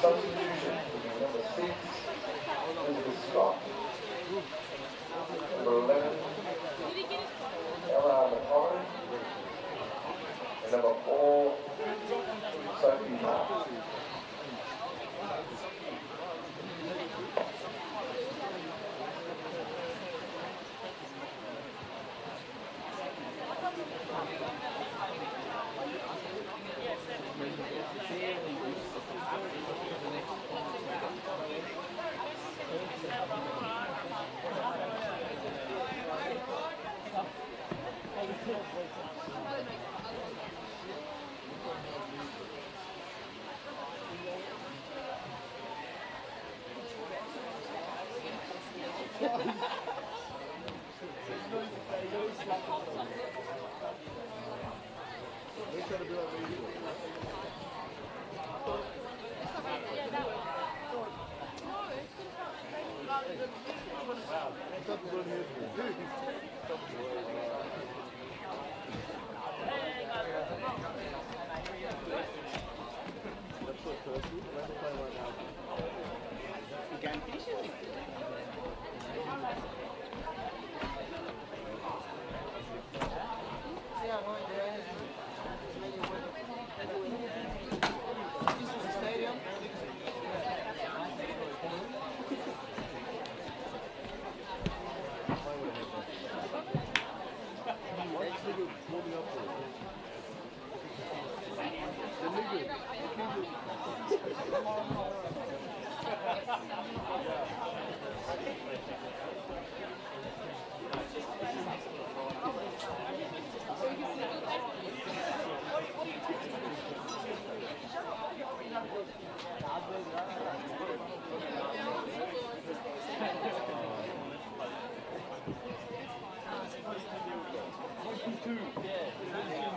Substitution will be number 6, Elizabeth Scott. Number 11, Ella McConnell. And number 4, Sophie Hart.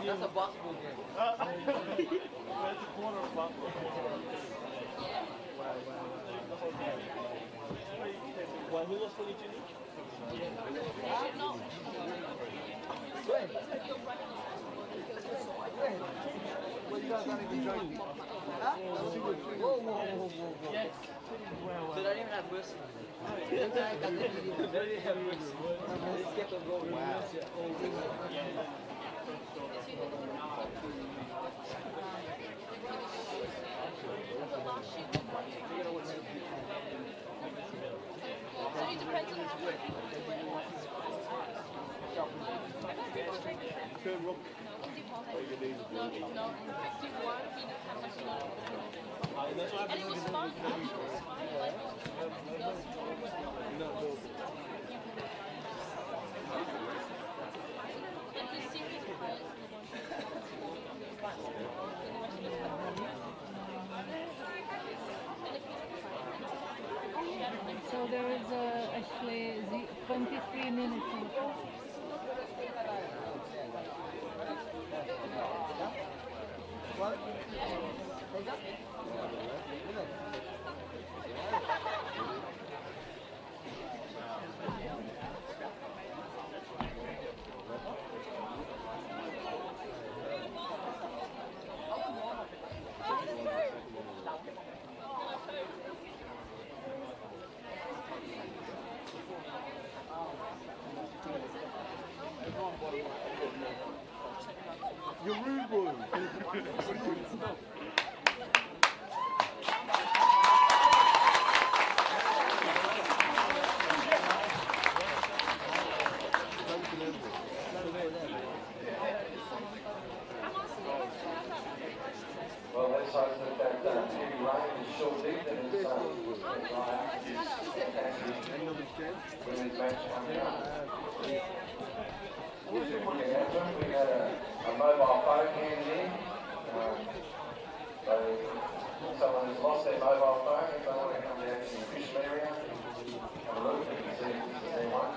That's a basketball game. That's a corner of basketball. Well, who lost 22? Well, you guys aren't even joking. Huh? Whoa. Yes. They don't even have whistles. They don't even have whistles. They kept on going. Wow. Turn rock. And it was fun. So there is actually 23 minutes on the clock. What? You're rude, boy. Well, let's hope that heavy rain is short-lived and it's women's match coming up. We had a mobile phone handed in. So someone has lost their mobile phone. If they want to come down to the official area, have a look and see if this is their one.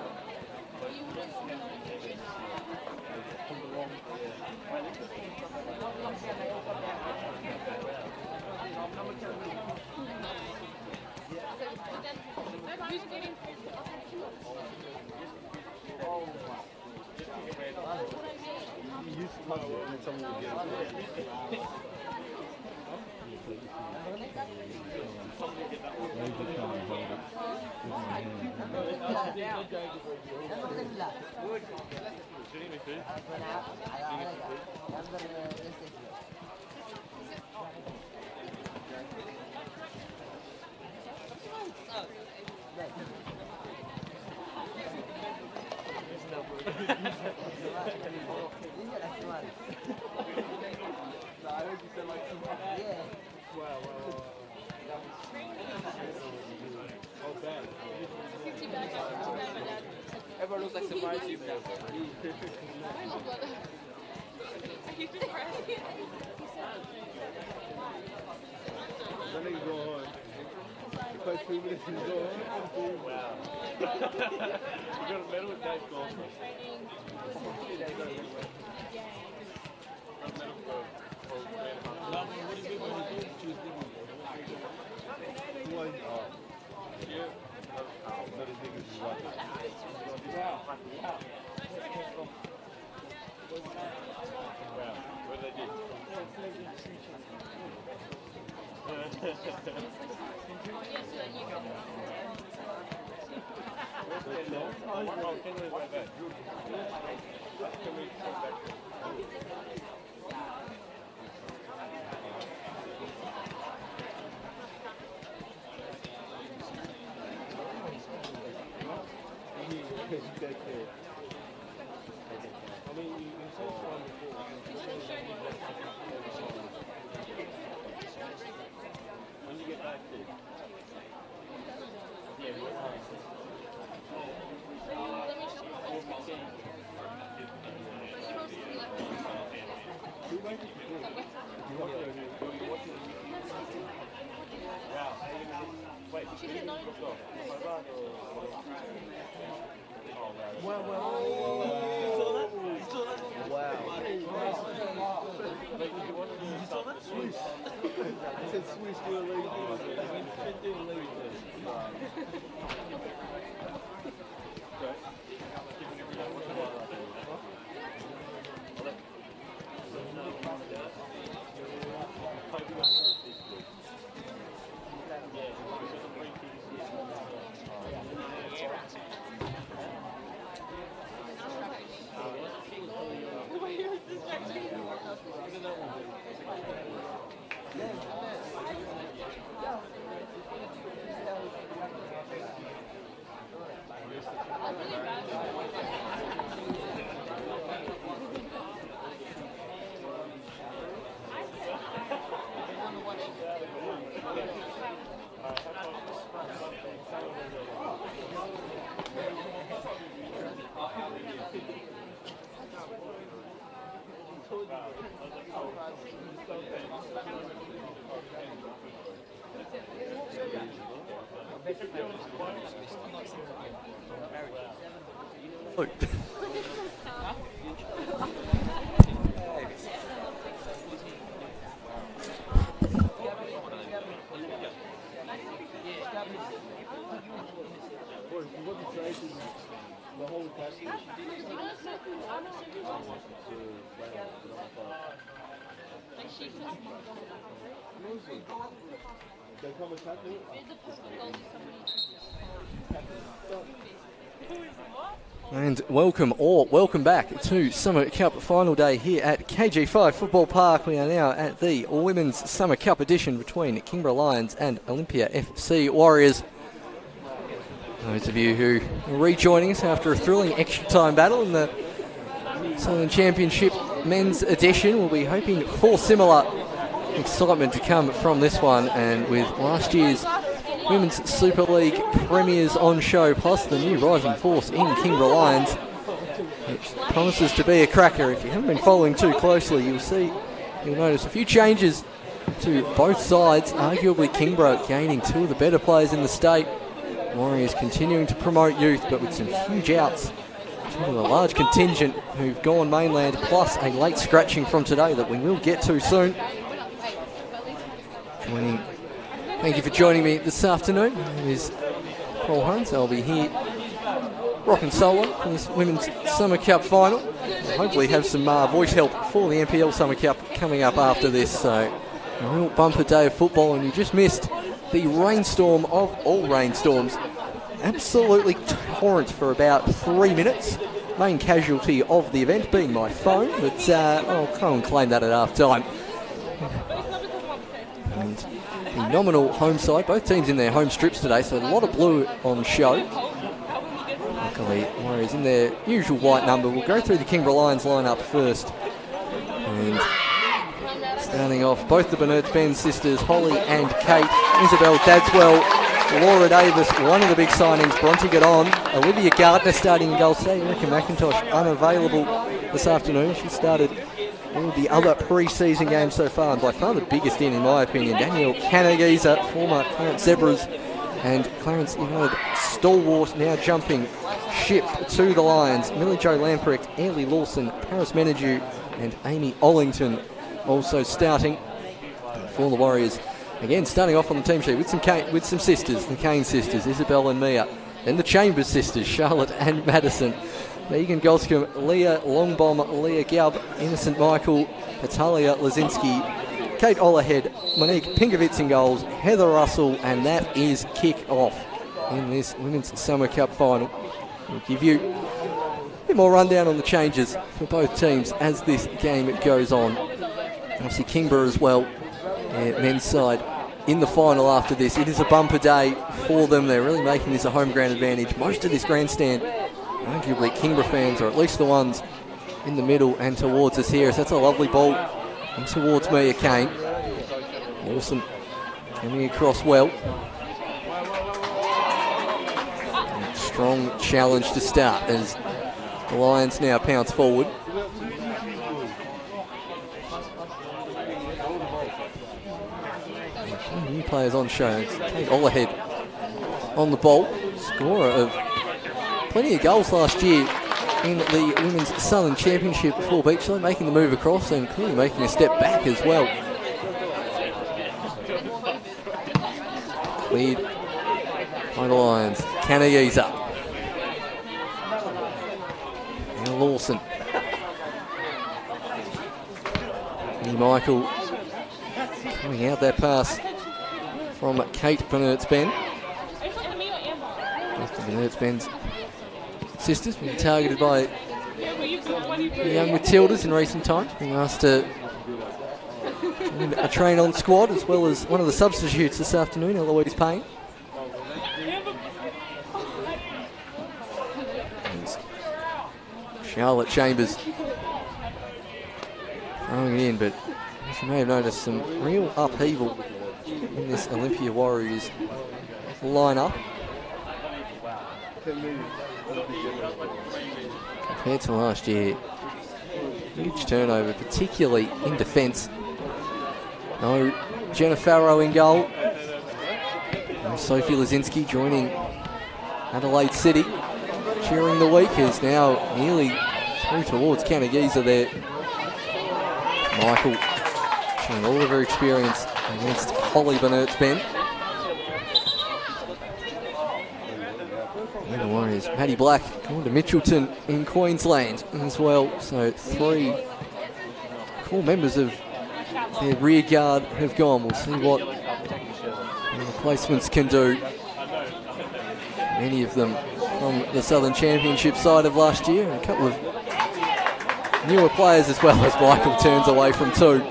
Who's getting used to touch it and then someone would get it. Everyone looks like somebody to you now. Then they go on. The first 3 minutes is go on. Wow. You got a medal with that goal. When you get back to And welcome back to Summer Cup final day here at KG5 Football Park. We are now at the Women's Summer Cup edition between Kingborough Lions and Olympia FC Warriors. Those of you who are rejoining us after a thrilling extra time battle in the Southern Championship men's edition, we'll be hoping for similar excitement to come from this one, and with last year's Women's Super League premiers on show, plus the new rising force in Kingborough Lions, which promises to be a cracker. If you haven't been following too closely, you'll notice a few changes to both sides. Arguably Kingborough gaining two of the better players in the state. Warriors continuing to promote youth, but with some huge outs due to a large contingent who've gone mainland, plus a late scratching from today that we will get to soon. Thank you for joining me this afternoon. My name is Paul Hunt. I'll be here rocking solo for this Women's Summer Cup final. We'll hopefully have some voice help for the NPL Summer Cup coming up after this. So a real bumper day of football, and you just missed the rainstorm of all rainstorms. Absolutely torrent for about 3 minutes. Main casualty of the event being my phone, but I'll come and claim that at half time. And the nominal home side, both teams in their home strips today, so a lot of blue on show. Luckily, Warriors in their usual white number. We'll go through the Kingborough Lions lineup first. And starting off, both the Bernert-Benn sisters, Holly and Kate, Isabel Dadswell, Laura Davis, one of the big signings, Bronte Gadon, Olivia Gardner starting in goal today, Erica McIntosh unavailable this afternoon. She started all the other pre-season games so far, and by far the biggest in my opinion, Danielle Canagiza, former Clarence Zebras and Clarence United stalwart, now jumping ship to the Lions. Millie Jo Lamprecht, Ailey Lawson, Paris Menadue and Amy Ollington also starting for the Warriors. Again, starting off on the team sheet with some sisters, the Kane sisters, Isabel and Mia. Then the Chambers sisters, Charlotte and Madison. Megan Goscombe, Leah Longbomb, Leah Gaub, Innocent Michael, Natalia Lazinski, Kate Olahead, Monique Pinkovitz in goals, Heather Russell, and that is Kickoff in this Women's Summer Cup final. We'll give you a bit more rundown on the changes for both teams as this game goes on. Obviously Kingborough as well, men's side in the final after this. It is a bumper day for them. They're really making this a home ground advantage. Most of this grandstand, arguably Kingborough fans, or at least the ones in the middle and towards us here. So that's a lovely ball in towards Mia Kane. Awesome. Coming across well. And strong challenge to start as the Lions now pounce forward. New players on show. It's Kate Olahead on the ball. Scorer of plenty of goals last year in the Women's Southern Championship before Beachley, making the move across and clearly making a step back as well. Cleared by the Lions. Canagiza. And Lawson. And Michael coming out that pass from Kate Bernert-Benn. Both the Bernert-Benn's sisters been targeted by the young Matildas in recent times, being asked to join a train-on squad as well as one of the substitutes this afternoon, Eloise Payne. Charlotte Chambers throwing it in, but as you may have noticed, some real upheaval in this Olympia Warriors lineup. Compared to last year, huge turnover, particularly in defence. No Jenna Farrow in goal. No Sophie Lazinski joining Adelaide City. Cheering the week is now nearly through towards Canagiza there. Michael showing all of her experience against Holly Bernert-Benn. And the Warriors, Paddy Black going to Mitchelton in Queensland as well. So 3 core members of their rear guard have gone. We'll see what the replacements can do. Many of them from the Southern Championship side of last year, and a couple of newer players as well as Michael turns away from 2.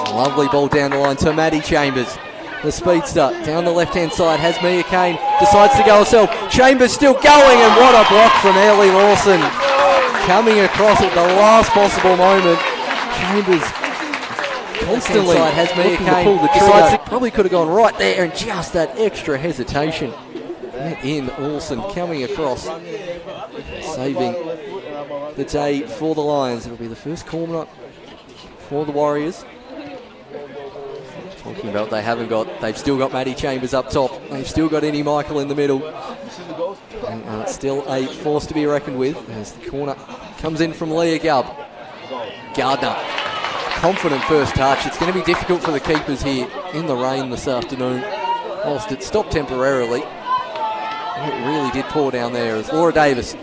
Lovely ball down the line to Maddie Chambers. The speedster down the left-hand side has Mia Kane, decides to go herself. Chambers still going, and what a block from Ailey Lawson. Coming across at the last possible moment. Chambers constantly has Mia Kane, decides to, probably could have gone right there, and just that extra hesitation. Let in Lawson coming across, saving the day for the Lions. It'll be the first corner for the Warriors. Talking about they've still got Maddie Chambers up top. They've still got Innie Michael in the middle. And, still a force to be reckoned with as the corner comes in from Leah Gubb. Gardner, confident first touch. It's going to be difficult for the keepers here in the rain this afternoon. Whilst it stopped temporarily, It really did pour down there as Laura Davis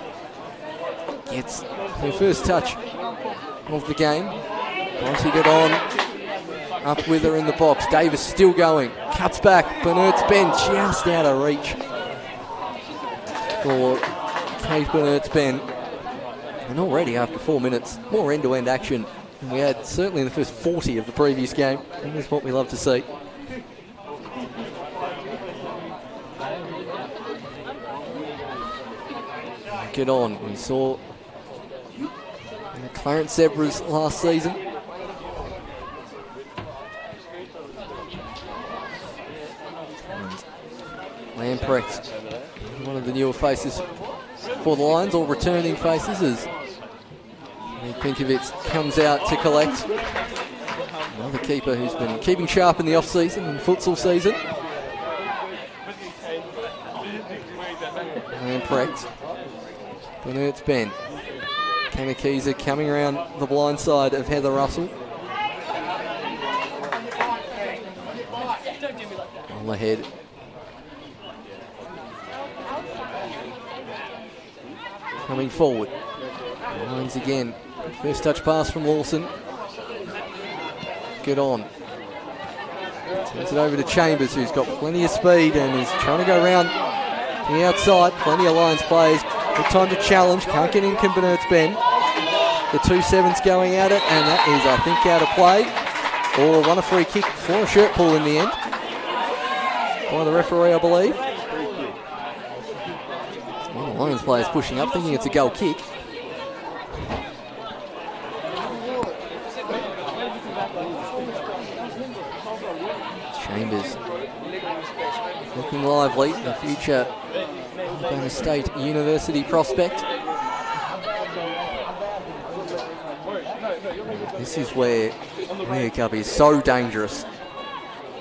gets her first touch of the game. Trying to get on. Up with her in the box. Davis still going. Cuts back. Bernert's Ben just out of reach for Kate Bernert's Ben. And already after 4 minutes, more end-to-end action than we had certainly in the first 40 of the previous game. And that's what we love to see. Get on. We saw the Clarence Zebras last season. And Lamprecht, one of the newer faces for the Lions, or returning faces, as Pinkovitz comes out to collect. Another keeper who's been keeping sharp in the off-season and futsal season. Lamprecht. Bernert's Ben. Kanakiza coming around the blind side of Heather Russell. On the head. Coming forward. Lines again. First touch pass from Lawson. Good on. Turns it over to Chambers, who's got plenty of speed and is trying to go around the outside. Plenty of Lions players. Good time to challenge. Can't get in Bernert's Ben. The 2-7's going at it, and that is, I think, out of play. Or won a free kick for a shirt pull in the end. By the referee, I believe. Well, the Lions players pushing up, thinking it's a goal kick. Chambers looking lively, the future Alabama State University prospect. This is where Gubbie is so dangerous.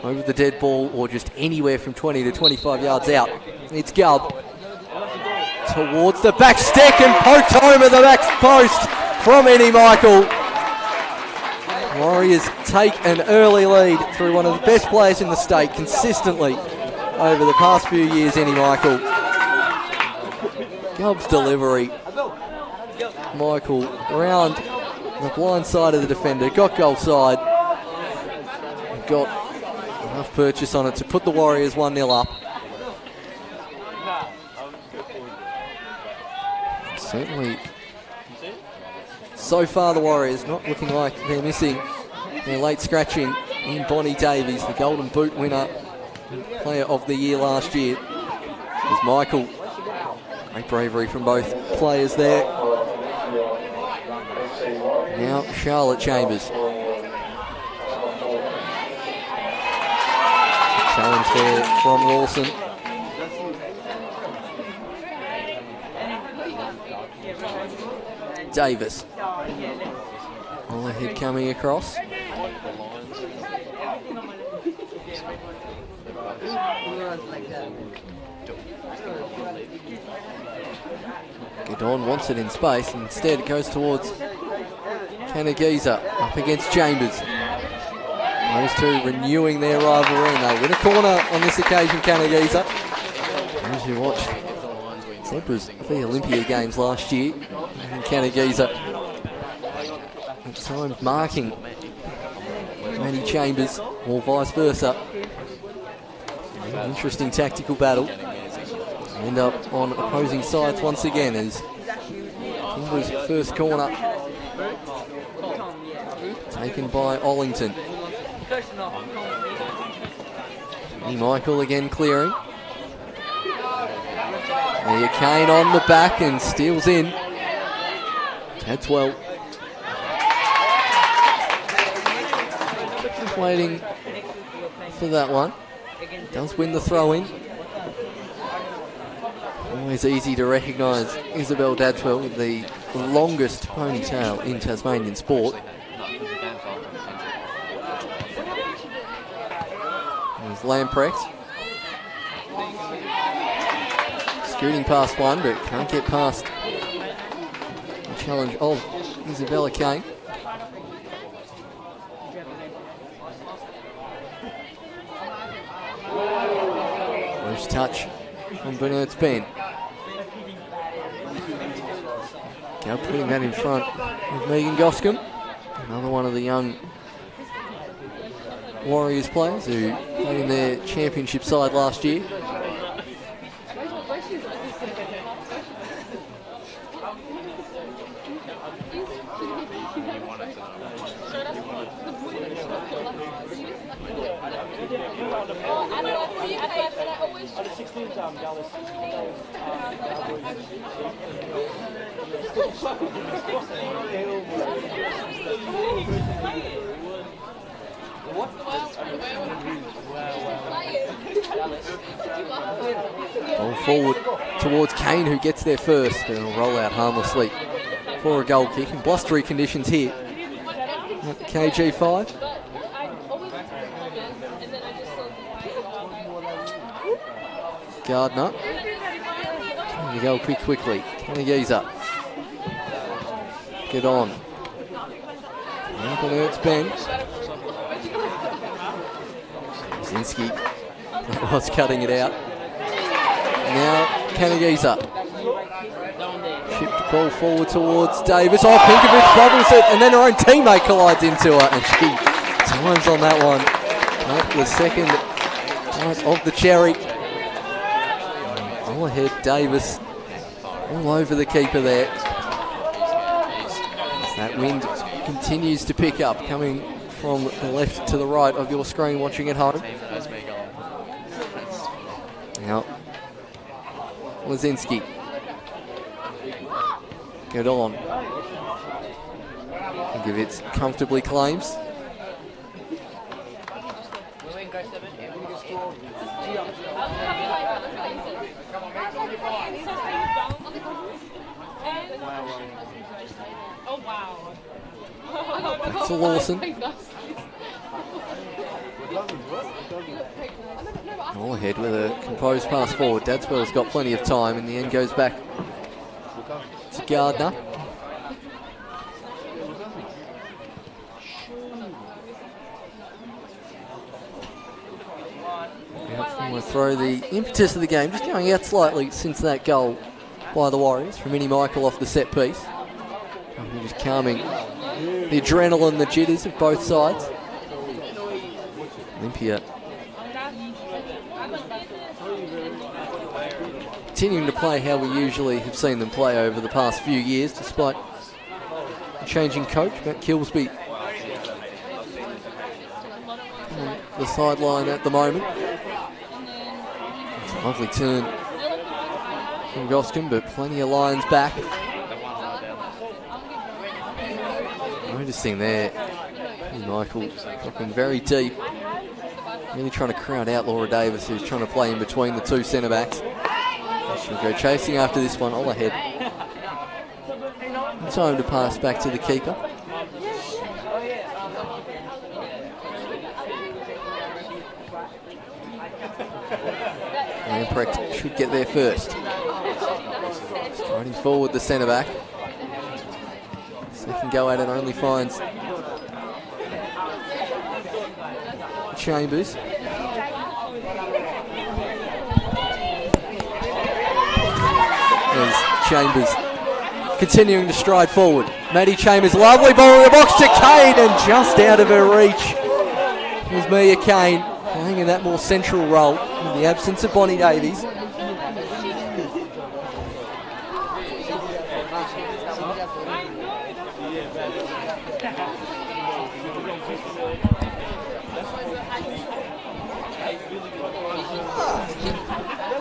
Over the dead ball or just anywhere from 20 to 25 yards out. It's Gubb towards the back stick and poked home at the back post from Eddie Michael. Warriors take an early lead through one of the best players in the state consistently over the past few years, Eddie Michael. Gubb's delivery. Michael around the blind side of the defender, got goal side, got enough purchase on it to put the Warriors 1-0 up. Certainly, so far the Warriors not looking like they're missing their late scratching in Bonnie Davies, the Golden Boot winner, player of the year last year. There's Michael. Great bravery from both players there. Now Charlotte Chambers. Challenge there from Lawson. Davis. All ahead coming across. Gadon wants it in space, and instead it goes towards Kanagiza up against Chambers. Those two renewing their rivalry, and they win a corner on this occasion, Kanagiza. Those who watched Zebras the Olympia games last year, and Kanagiza at times marking Maddie Chambers, or vice versa. An interesting tactical battle. End up on opposing sides once again as Kimber's first corner taken by Ollington. E. Michael again clearing. There Kane on the back and steals in. Tadswell just waiting for that one. Does win the throw in. Always easy to recognise Isabel Dadswell with the longest ponytail in Tasmanian sport. There's Lamprecht. Scooting past one, but can't get past the challenge of Isabella Kane. First touch from Burnett's Ben. Now putting that in front of Megan Goscombe, another one of the young Warriors players who played in their championship side last year. Ball forward towards Kane, who gets there first, but it'll roll out harmlessly for a goal kick. And blustery conditions here at KG5. Gardner. The goal quickly. Kanagiza. Get on. It's Ben. Zinski was cutting it out. Now Kanagiza. Shipped ball forward towards Davis. Oh, Pinkovich bubbles it, and then her own teammate collides into her, and she times on that one. The second of the cherry. All ahead, Davis all over the keeper there. As that wind continues to pick up, coming from the left to the right of your screen watching at home. Now, Lazinski. Good on. Give it comfortably claims. Oh wow. Back to Lawson. All ahead with a composed pass forward. Dadswell's got plenty of time. In the end goes back to Gardner. We'll throw the impetus of the game, just going out slightly since that goal by the Warriors from Minnie Michael off the set piece. And just calming the adrenaline, the jitters of both sides. Olympia continuing to play how we usually have seen them play over the past few years, despite a changing coach, Matt Kilsby, on the sideline at the moment. It's a lovely turn from Goscombe, but plenty of Lions back. Noticing there, Michael dropping very deep, really trying to crowd out Laura Davis, who's trying to play in between the two centre backs. She'll go chasing after this one, all ahead. Time to pass back to the keeper. Lamprecht should get there first. Striding forward the centre back. Second go at it only finds Chambers. As Chambers continuing to stride forward. Maddie Chambers, lovely ball in the box to Kane, and just out of her reach was Mia Kane, playing in that more central role in the absence of Bonnie Davies.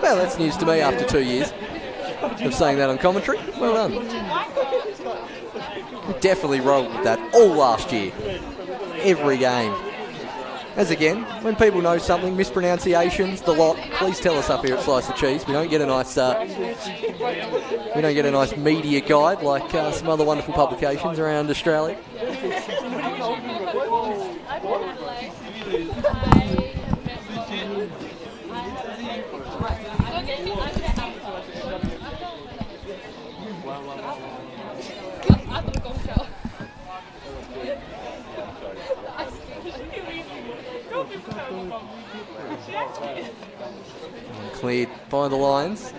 Well, that's news to me after 2 years of saying that on commentary. Well done. We definitely rolled with that all last year. Every game. As again, when people know something, mispronunciations, the lot, please tell us up here at Slice of Cheese. We don't get a nice media guide like some other wonderful publications around Australia. Cleared by the Lions.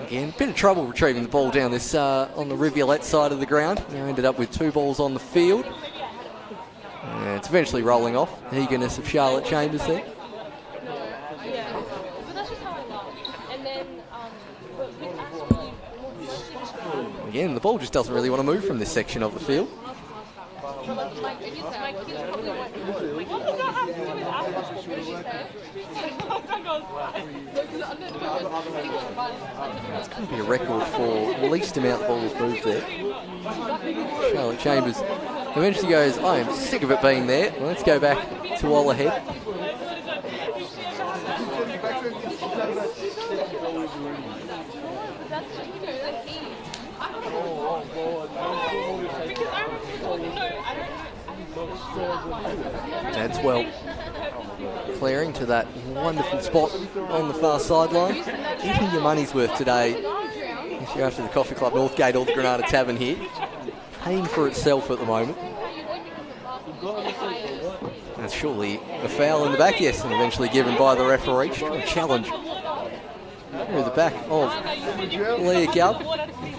Again, bit of trouble retrieving the ball down this on the Rivulet side of the ground. Now ended up with 2 balls on the field. And it's eventually rolling off. The eagerness of Charlotte Chambers there. Again, the ball just doesn't really want to move from this section of the field. It's going to be a record for the least amount of balls moved there. Charlotte Chambers eventually goes, I am sick of it being there. Well, let's go back to all ahead. That's well clearing to that wonderful spot on the far sideline. Getting your money's worth today. If you're after the Coffee Club Northgate or the Granada Tavern here, paying for itself at the moment. That's surely a foul in the back, yes, and eventually given by the referee. Challenge through the back of Leah Gubb,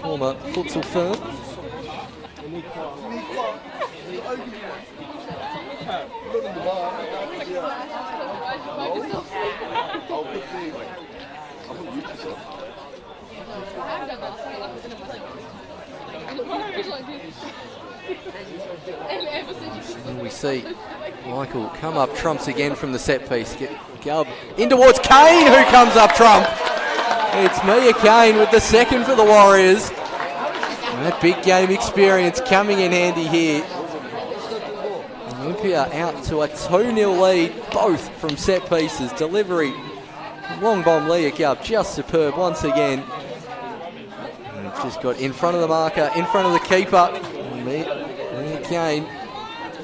former futsal firm. And we see Michael come up trumps again from the set piece. Get Gubb in towards Kane, who comes up trump. It's Mia Kane with the second for the Warriors. And that big game experience coming in handy here. Olympia out to a 2-0 lead, both from set pieces. Delivery, long bomb Leah Gubb, just superb once again. And just got in front of the marker, in front of the keeper. Mia Kane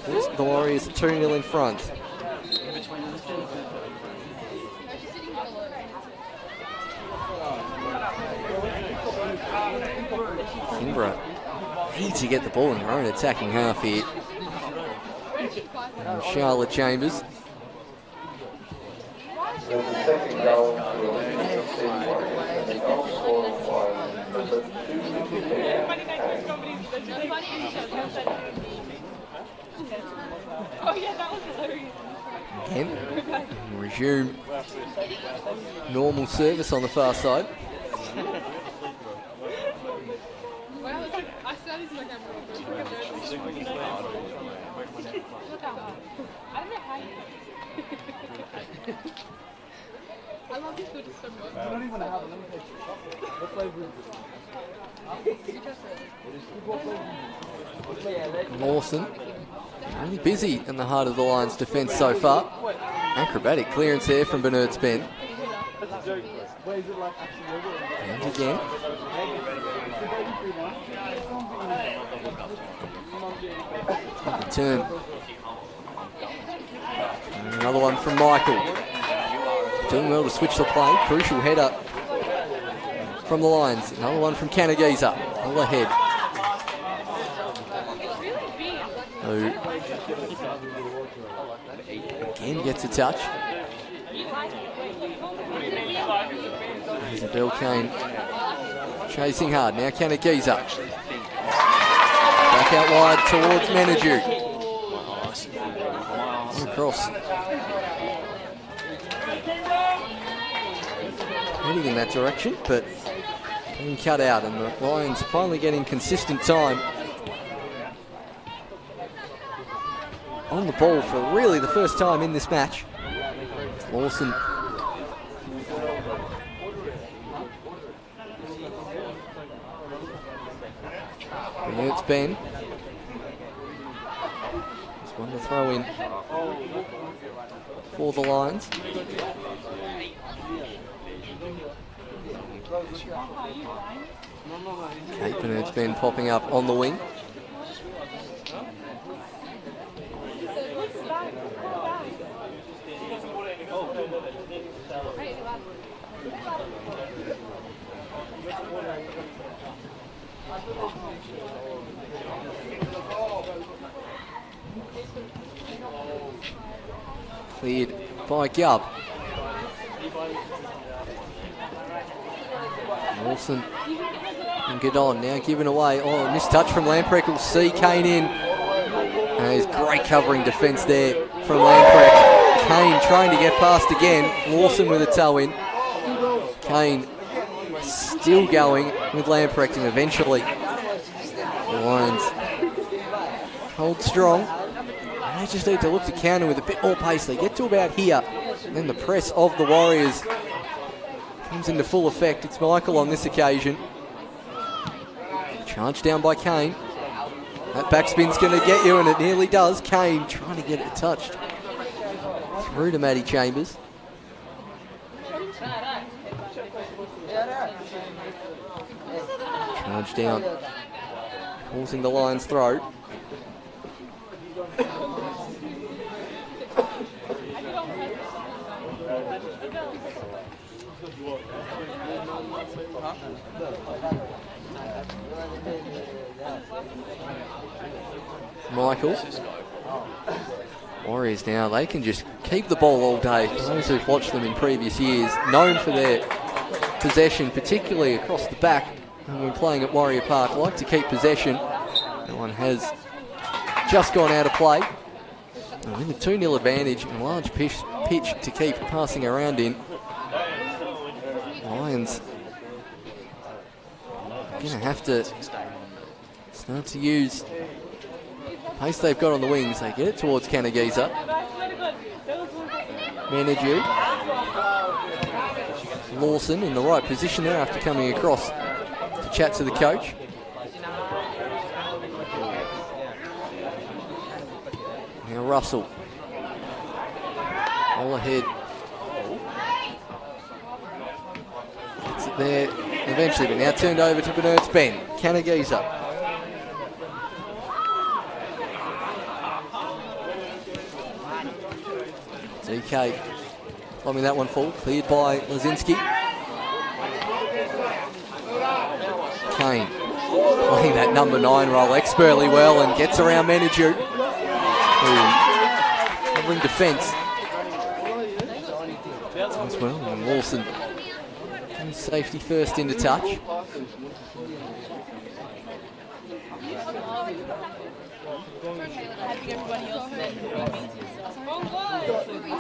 puts the Warriors 2-0 in front. Kimbra ready to get the ball in their own attacking half here. And Charlotte Chambers. There's a second goal to Olympic FC Warriors, and the goal scorer was number 254. Again, resume normal service on the far side. I love these food so much. I don't even have it. Let me taste it. What flavor is it? Lawson, really busy in the heart of the Lions' defence so far. Acrobatic clearance there from Bernard's Ben. And again. Good turn. And another one from Michael. Doing well to switch the play. Crucial header from the Lions. Another one from Kanagiza. All ahead. Who again gets a touch. Isabel Kane chasing hard. Now Kanagiza. Back out wide towards Menadue. Across. Heading in that direction, but being cut out, and the Lions finally getting consistent time on the ball for really the first time in this match. Lawson. And it's Ben. Just one to throw in for the Lions. Cape, and it's been popping up on the wing. Cleared by Gubb. Wilson can get on now, given away. Oh, missed touch from Lamprecht. Will see Kane in. And there's great covering defence there from Lamprecht. Kane trying to get past again. Lawson with a toe in. Kane still going with Lamprecht, and eventually the Lions hold strong. And they just need to look to counter with a bit more pace. They get to about here, and then the press of the Warriors comes into full effect. It's Michael on this occasion. Charged down by Kane. That backspin's going to get you, and it nearly does. Kane trying to get it touched through to Matty Chambers. Charge down, causing the Lions' throw. Michael. Warriors now, they can just keep the ball all day. For those who've watched them in previous years, known for their possession, particularly across the back. And when playing at Warrior Park, like to keep possession. That one has just gone out of play. And with a 2-0 advantage and a large pitch to keep passing around in, Lions are going to have to start to use pace they've got on the wings. They get it towards Kanagisa. Manaju. Lawson in the right position there after coming across to chat to the coach. Now Russell. All ahead. Gets it there eventually, but now turned over to Bernard's Ben. Kanagisa. DK bombing that one full, cleared by Lazinski. Kane playing that number 9 role expertly well and gets around Menadue. Covering defence as well, and Lawson safety first into touch.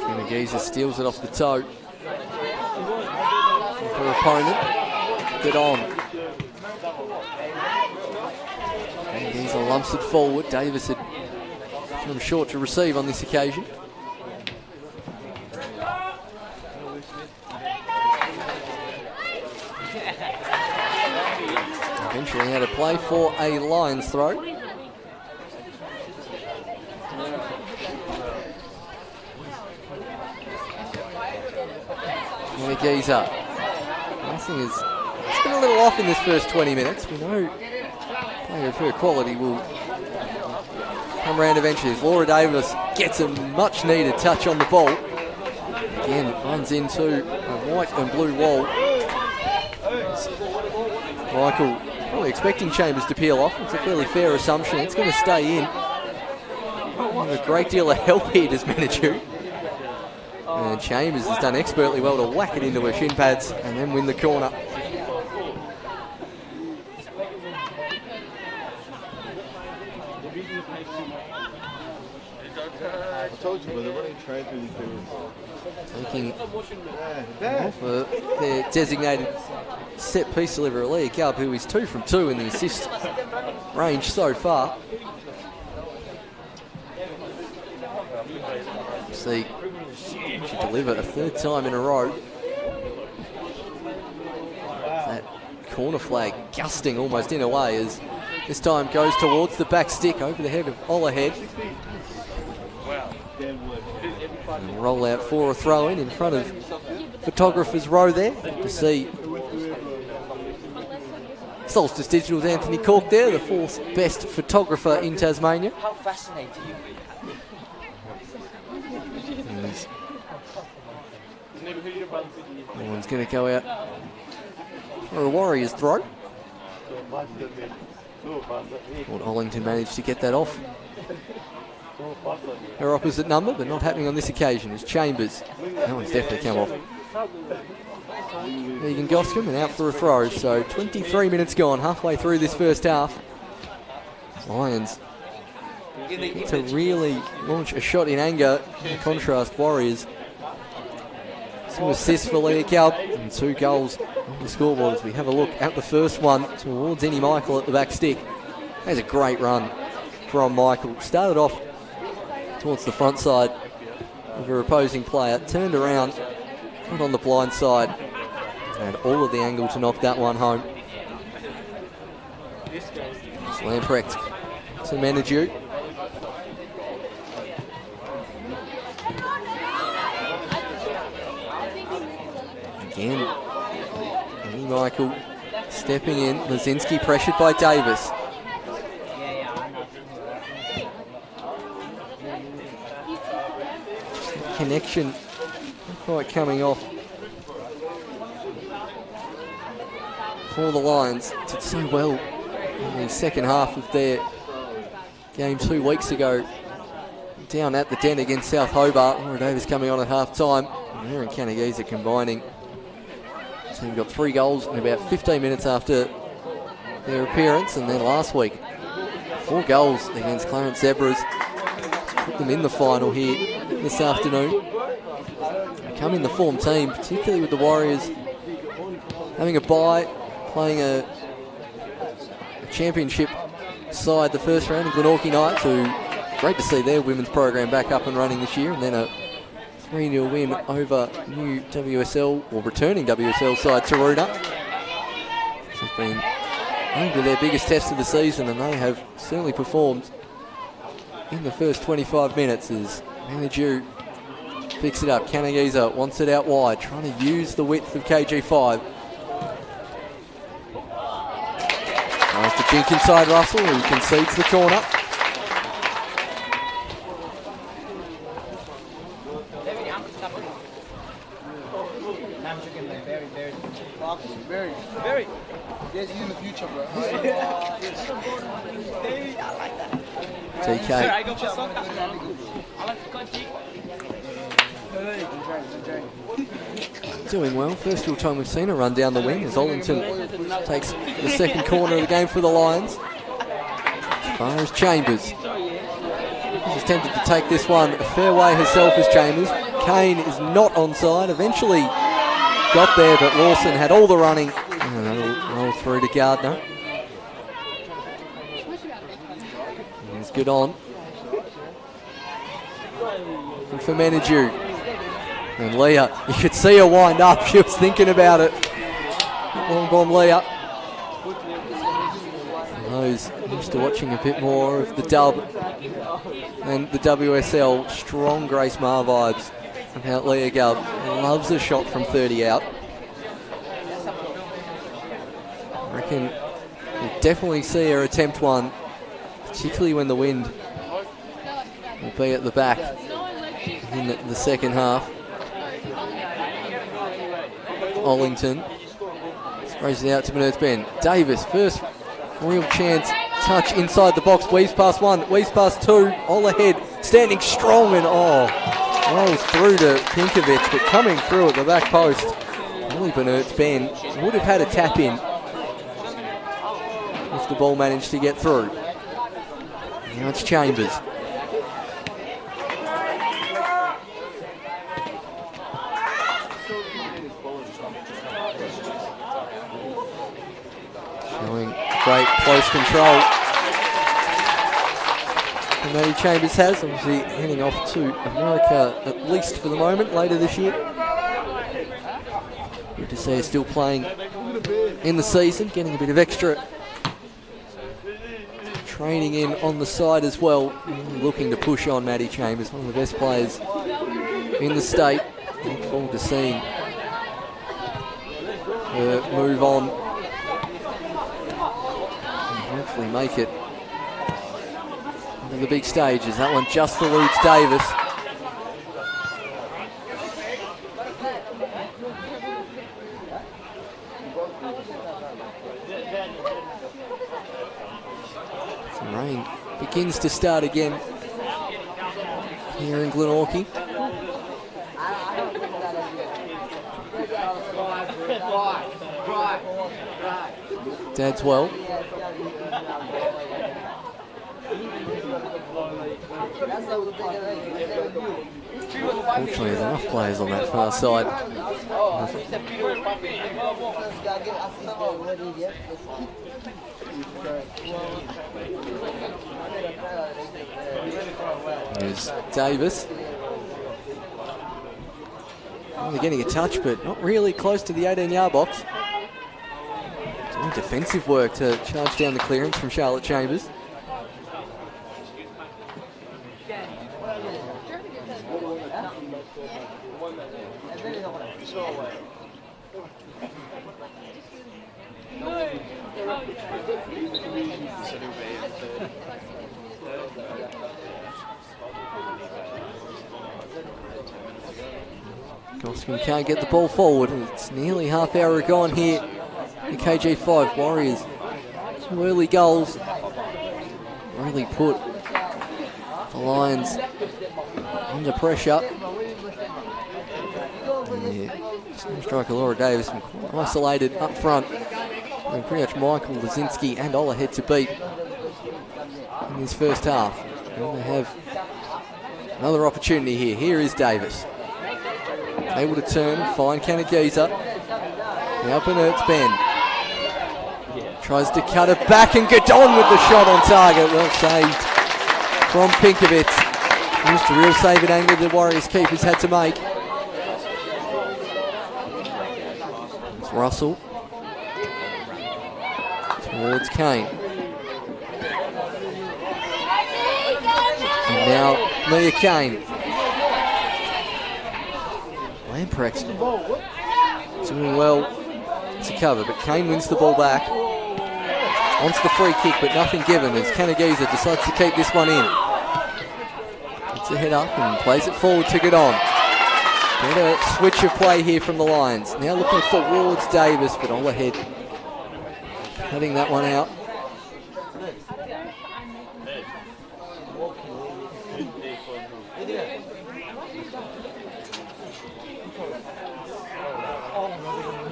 Kanagisa steals it off the toe for opponent. Get on. Kanagisa lumps it forward. Davis had come short to receive on this occasion. Eventually had a play for a Lions throw. Kanagisa. Passing has been a little off in this first 20 minutes. We know player of her quality will come around eventually as Laura Davis gets a much needed touch on the ball. Again, runs into a white and blue wall. Michael probably expecting Chambers to peel off. It's a fairly fair assumption. It's going to stay in. A great deal of help here, does Menadue. And Chambers has done expertly well to whack it into her shin pads and then win the corner. I told you, but they're running train through these periods. Taking off their designated set piece deliverer, Leah Gubb, who is 2 from 2 in the assist range so far. See, she delivered a 3rd time in a row. That corner flag gusting almost in a way as this time goes towards the back stick over the head of Olahead. And roll out for a throw in front of photographer's row there to see Solstice Digital's Anthony Cork there, the 4th best photographer in Tasmania. How fascinating you. That one's going to go out for a Warriors throw. Lord Hollington managed to get that off. her opposite number, but not happening on this occasion as Chambers. That one's definitely come off. Megan Goscombe and out for a throw. So 23 minutes gone, halfway through this first half. Lions need to really launch a shot in anger. In contrast, Warriors. 2 assists for Leah Calb and 2 goals on the scoreboard as we have a look at the first one towards Annie Michael at the back stick. That's a great run from Michael. Started off towards the front side of her opposing player, turned around, got on the blind side, and all of the angle to knock that one home. Lamprecht to Menadue. Again, Annie Michael stepping in. Lazinski pressured by Davis. Connection not quite coming off for the Lions. Did so well in the second half of their game 2 weeks ago down at the Den against South Hobart. Laura Davis coming on at half time. And her and Kanagisa combining. The team got 3 goals in about 15 minutes after their appearance, and then last week 4 goals against Clarence Zebras. Put them in the final here this afternoon. They come in the form team, particularly with the Warriors having a bye, playing a championship side the first round in Glenorchy Knights, who great to see their women's program back up and running this year, and then a 3-0 win over new WSL or returning WSL side Taroona. This has been maybe their biggest test of the season, and they have certainly performed in the first 25 minutes as Menadue picks it up. Kanagisa wants it out wide, trying to use the width of KG5. Tries to jink inside Russell, who concedes the corner. Very. Yes, he's in the future, bro. TK doing well. First real time we've seen her run down the wing as Ollington takes the second corner of the game for the Lions. As far as Chambers. She's tempted to take this one a fair way herself as Chambers. Kane is not onside. Eventually got there, but Lawson had all the running. And that'll roll through to Gardner. He's good on. And for Menadue. And Leah, you could see her wind up. She was thinking about it. Long bomb Leah. For those used to watching a bit more of the dub and the WSL, strong Grace Maher vibes about Leah Gubb. Loves a shot from 30 out. I reckon we'll definitely see her attempt one, particularly when the wind will be at the back in the second half. Ollington sprays it out to Bernard's Bend. Davis, first real chance, touch inside the box, weaves past 1, weaves past 2, all ahead, standing strong and rolls through to Pinkovic, but coming through at the back post. Really Bernard's Bend would have had a tap in if the ball managed to get through. Now it's Chambers. Showing great close control. And Maddie Chambers has, obviously heading off to America at least for the moment, later this year. Good to see her still playing in the season, getting a bit of extra training in on the side as well. Looking to push on Maddie Chambers, one of the best players in the state. Look forward to seeing her move on and hopefully make it to the big stages. That one just eludes Davis. So rain begins to start again here in Glenorchy. Dad's well. Fortunately, there's enough players on that far side. There's Davis. Only getting a touch, but not really close to the 18-yard box. Doing defensive work to charge down the clearance from Charlotte Chambers. Goskin can't get the ball forward. It's nearly half hour gone here. The KG5 Warriors. 2 early goals really put the Lions under pressure. Striker Laura Davis quite isolated up front. And pretty much Michael Lazinski and Ola had to beat in this first half. And they have another opportunity here. Here is Davis. Able to turn and find Kanagiza. Now Bernard's Ben. Tries to cut it back and get on with the shot on target. Well saved from Pinkovitz. Just a real save at angle the Warriors keepers had to make. It's Russell. Towards Kane. And now Mia Kane. Lamprecht doing well to cover, but Kane wins the ball back. Wants the free kick, but nothing given as Kanagiza decides to keep this one in. Gets a head up and plays it forward to get on. Better switch of play here from the Lions. Now looking towards Davis, but all ahead. Cutting that one out.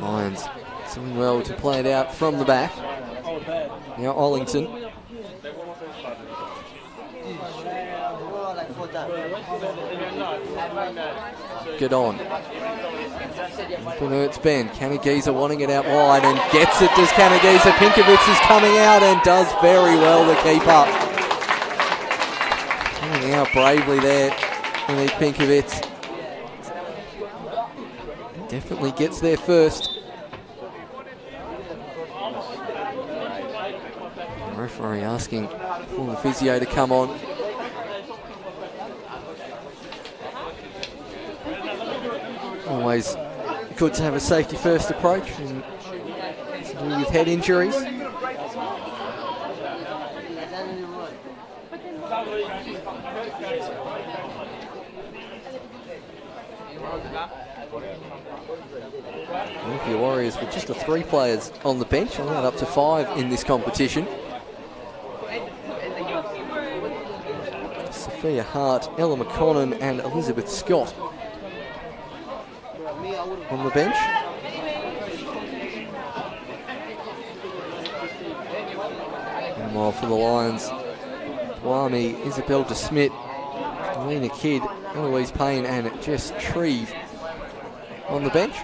Lions doing well to play it out from the back. Now Ollington. Get on. Bernard's Ben. Kanagiza wanting it out wide and gets it. Does Kanagiza? Pinkovitz is coming out and does very well to keep up. Coming out bravely there. Monique Pinkovitz. Definitely gets there first. The referee asking for the physio to come on. Always good to have a safety first approach and to do with head injuries. The Warriors with just the 3 players on the bench, allowed up to 5 in this competition. Sophia Hart, Ella McConnon and Elizabeth Scott on the bench. Meanwhile for the Lions, Wami, Isabel DeSmit, Lena Kidd, Eloise Payne and Jess Shreve on the bench.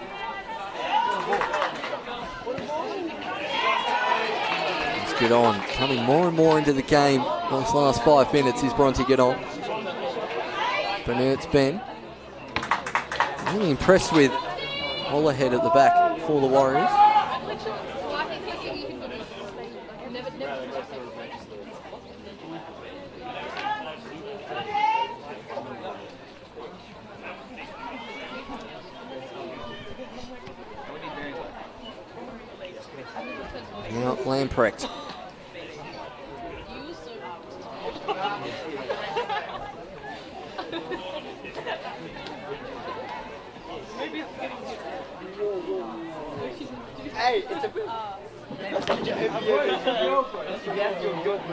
Let's get on. Coming more and more into the game those last 5 minutes is Bronte get on. Bernard's Ben. Really impressed with Hollahead at the back for the Warriors. Now Lamprecht.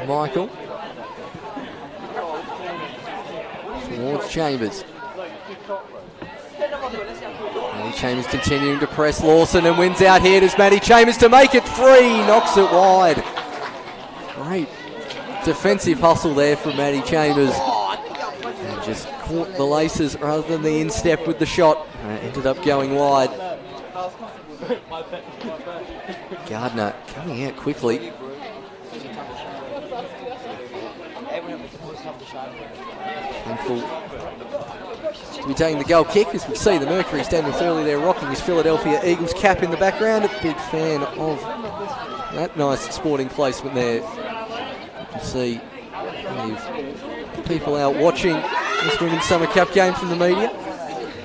Michael. towards Chambers. Maddie Chambers continuing to press Lawson and wins out here. Does Maddie Chambers to make it 3, knocks it wide. Great defensive hustle there from Maddie Chambers. And just caught the laces rather than the instep with the shot. Ended up going wide. Gardner coming out quickly. Thankful to be taking the goal kick, as we see the Mercury standing fairly there rocking his Philadelphia Eagles cap in the background. A big fan of that nice sporting placement there. You can see plenty of people out watching this Women's Summer Cup game from the media.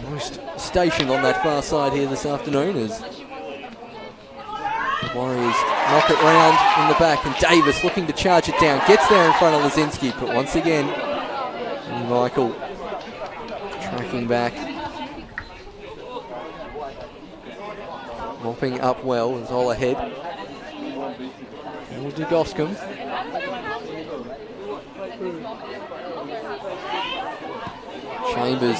Most stationed on that far side here this afternoon as the Warriors knock it round in the back, and Davis looking to charge it down. Gets there in front of Lazinski, but once again, Michael tracking back. Mopping up well as all ahead. And Dugoscombe. Chambers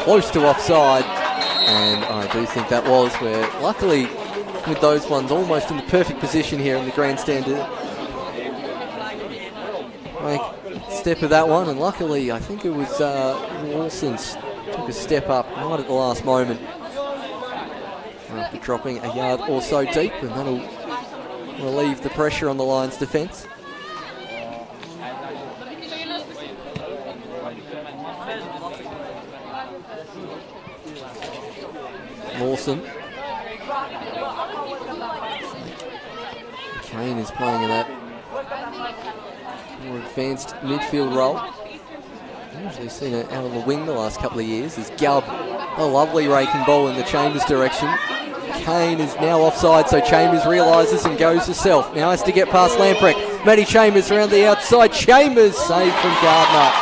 close to offside, and I do think that was where, luckily, with those ones almost in the perfect position here in the grandstand. Make a step of that one, and luckily I think it was Wilson's took a step up right at the last moment after dropping a yard or so deep, and that'll relieve the pressure on the Lions' defence. Lawson. Kane is playing in that more advanced midfield role. Usually seen it out on the wing the last couple of years. As Gubb, a lovely raking ball in the Chambers direction. Kane is now offside, so Chambers realises and goes herself. Now has to get past Lamprecht. Maddie Chambers around the outside. Chambers saved from Gardner.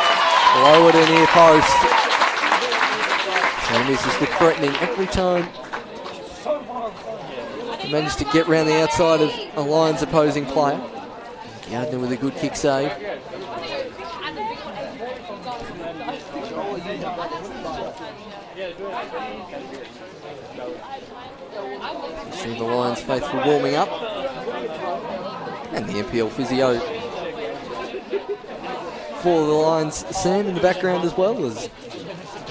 Lowered a near post. Chambers has looked threatening every time. He managed to get round the outside of a Lions opposing player. Gardner with a good kick save. See the Lions faithful warming up. And the NPL physio for the Lions, Sam, in the background as well, as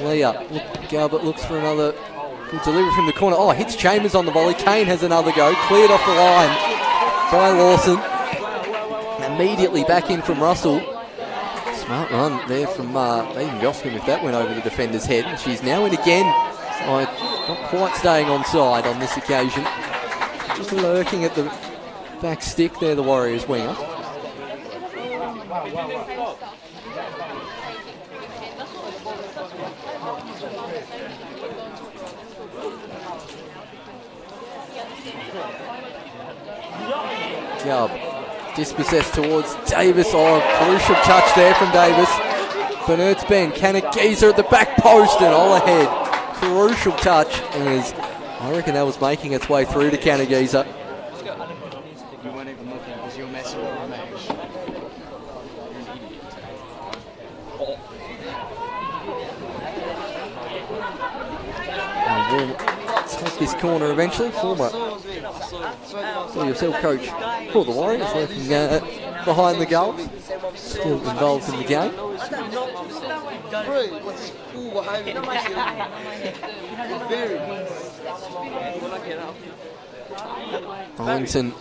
Leah Garbett looks for another good delivery from the corner. Oh, hits Chambers on the volley. Kane has another go. Cleared off the line by Lawson. Immediately back in from Russell. Smart run there from Megan Goscombe if that went over the defender's head. And she's now in again. Not quite staying onside on this occasion. Just lurking at the back stick there, the Warriors winger. Gubb dispossessed towards Davis. Oh, crucial touch there from Davis. Bernard's Ben, Canagiza at the back post and all ahead. Crucial touch, as I reckon that was making its way through to Canagiza. You weren't even looking because you were messing with my match. And we'll take this corner eventually. Former WSL coach for the Warriors, working behind the goal. Still involved in the game. Arlington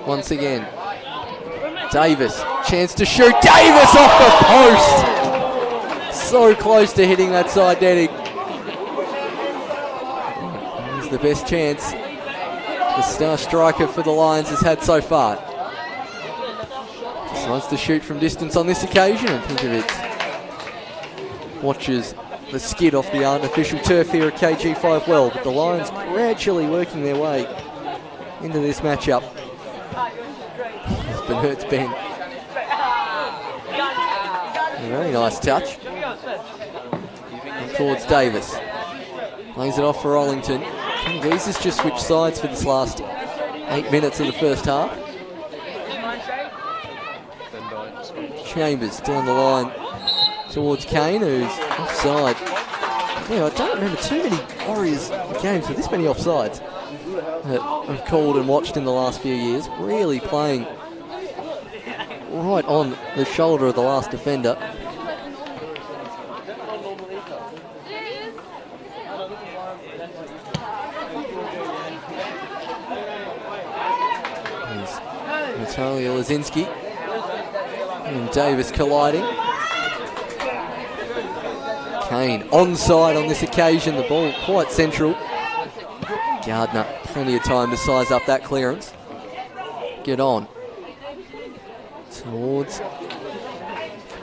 once again. Davis, chance to shoot. Davis off the post. So close to hitting that side netting. Here's the best chance the star striker for the Lions has had so far. Decides to shoot from distance on this occasion, and think of it. Watches the skid off the artificial turf here at KG5 well, but the Lions gradually working their way into this matchup. It's Bernard's Ben. A very nice touch. And towards Davis. Plays it off for Arlington. Canagiza's just switched sides for this last 8 minutes of the first half. Chambers down the line towards Kane, who's offside. Yeah, I don't remember too many Warriors games with this many offsides that I've called and watched in the last few years. Really playing right on the shoulder of the last defender. There's Natalia Lazinski and Davis colliding. Kane onside on this occasion, the ball quite central. Gardner, plenty of time to size up that clearance. Get on. Towards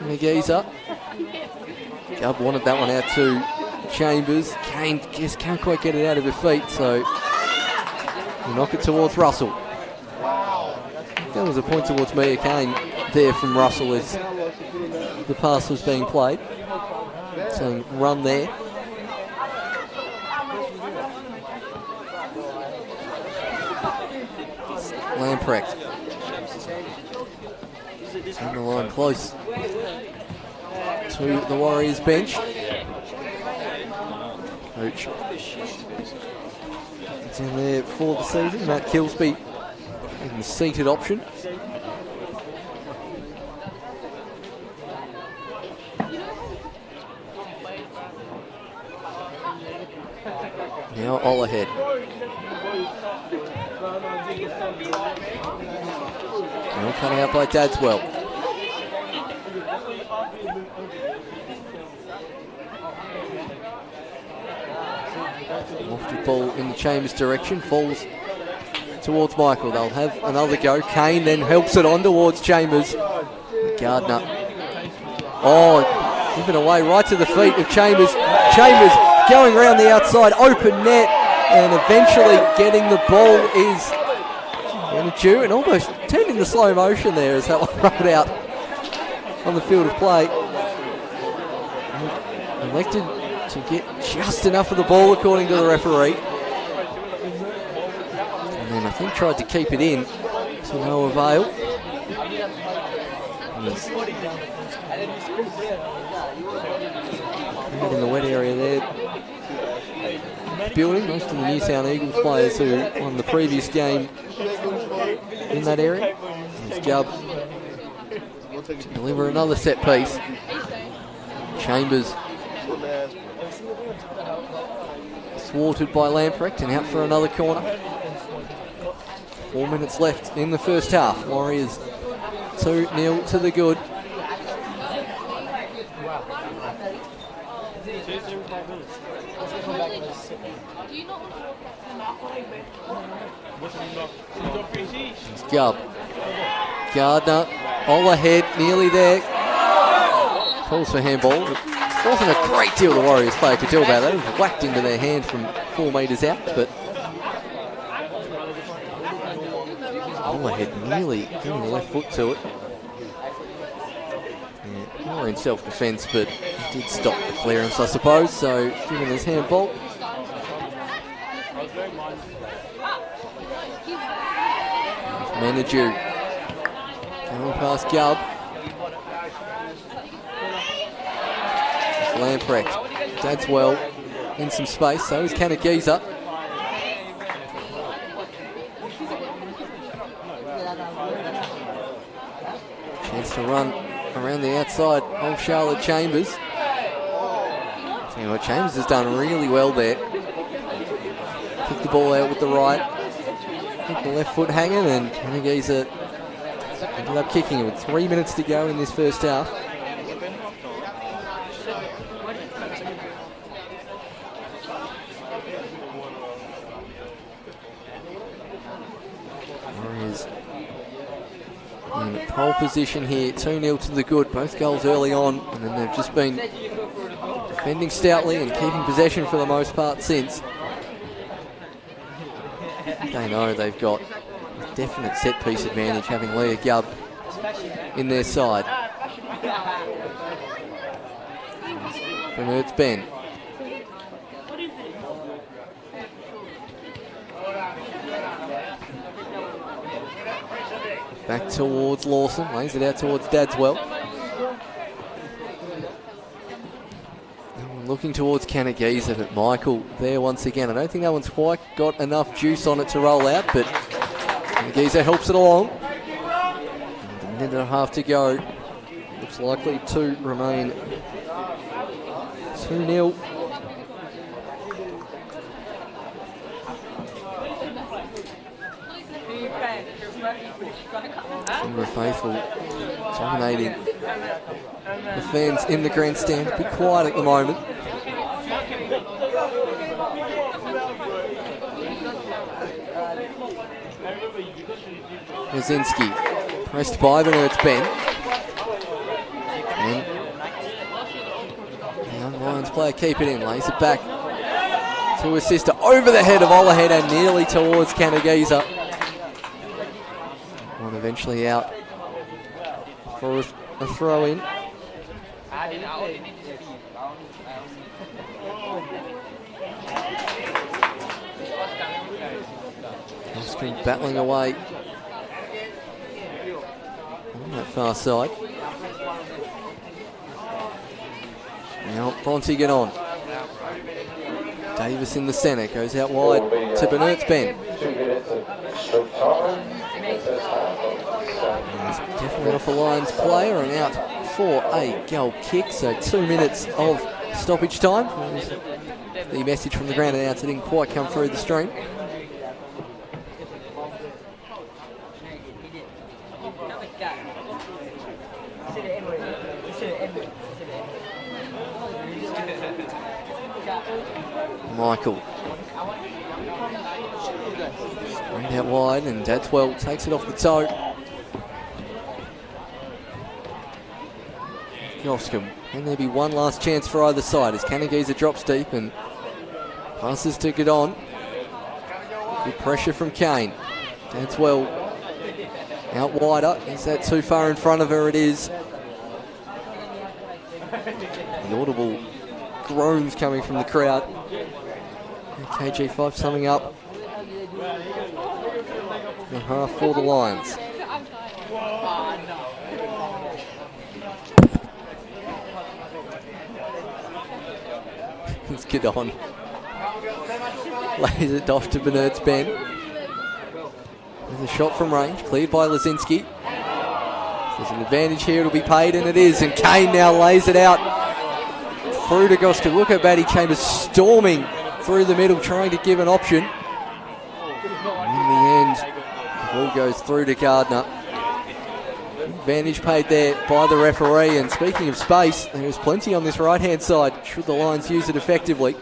Nagiza. Gubb wanted that one out to Chambers. Kane just can't quite get it out of her feet, so we knock it towards Russell. That was a point towards Mia Kane there from Russell as the pass was being played. So run there. Lamprecht. On the line close to the Warriors bench. Coach is in there for the season. Matt Kilsby in the seated option. Now all ahead. Now coming out by Dadswell. Lofted ball in the Chambers direction, falls towards Michael. They'll have another go. Kane then helps it on towards Chambers. Gardner. Oh, given away right to the feet of Chambers. Chambers going around the outside, open net, and eventually getting the ball is due and almost turned into slow motion there as that one rolled out on the field of play. Elected to get just enough of the ball according to the referee. And then I think tried to keep it in to no avail. Right in the wet area there. Building most of the Newtown Eagles players who won the previous game in that area. There's Gubb to deliver another set piece. Chambers thwarted by Lamprecht and out for another corner. 4 minutes left in the first half. Warriors 2-0 to the good. It's Gubb. Gardner, all ahead, nearly there. Calls for handball. It wasn't a great deal the Warriors player could do about that. It was whacked into their hand from 4 metres out, but all ahead, nearly getting the left foot to it. Yeah, more in self-defence, but it did stop the clearance, I suppose, so given his handball. Manaju going past Gubb. Lamprecht. Dadswell in some space, so is Kanagiza. Chance to run around the outside of Charlotte Chambers. Tell you what, Chambers has done really well there. Kicked the ball out with the right. The left foot hanging, and Kanagiza ended up kicking it with 3 minutes to go in this first half. Warriors in pole position here, 2-0 to the good. Both goals early on, and then they've just been defending stoutly and keeping possession for the most part since. They know they've got a definite set-piece advantage having Leah Gubb in their side. From Ertz Ben. Back towards Lawson, lays it out towards Dadswell. Looking towards Canagiza, but Michael there once again. I don't think that one's quite got enough juice on it to roll out, but Canagiza helps it along. And a minute and a half to go. Looks likely to remain 2-0. Kimber faithful dominating the fans in the grandstand. A bit quiet at the moment. Jasinski pressed by Van Ben. And the young Lions player keep it in, lays it back to his sister over the head of Olahead and nearly towards Canagiza. One eventually out for a throw in. Oscar battling away on that far side. Now Bronte get on. Davis in the centre, goes out wide to Bernard's Ben. He's definitely off a Lions player and out for a goal kick, so 2 minutes of stoppage time. The message from the ground announcer didn't quite come through the stream. Michael. Straight out wide, and Dadswell takes it off the toe. Goscombe. Can there be one last chance for either side as Canagiza drops deep and passes to Gadon. Good pressure from Kane. Dadswell out wider. Is that too far in front of her? It is. The audible groans coming from the crowd. KG5 summing up the half for the Lions. Let's get on. Lays it off to Bernard's Ben. There's a shot from range, cleared by Lazinski. There's an advantage here, it'll be paid, and it is. And Kane now lays it out through to Goska. Look at Batty Chambers storming through the middle, trying to give an option. In the end, the ball goes through to Gardner. Advantage paid there by the referee. And speaking of space, there's plenty on this right-hand side, should the Lions use it effectively.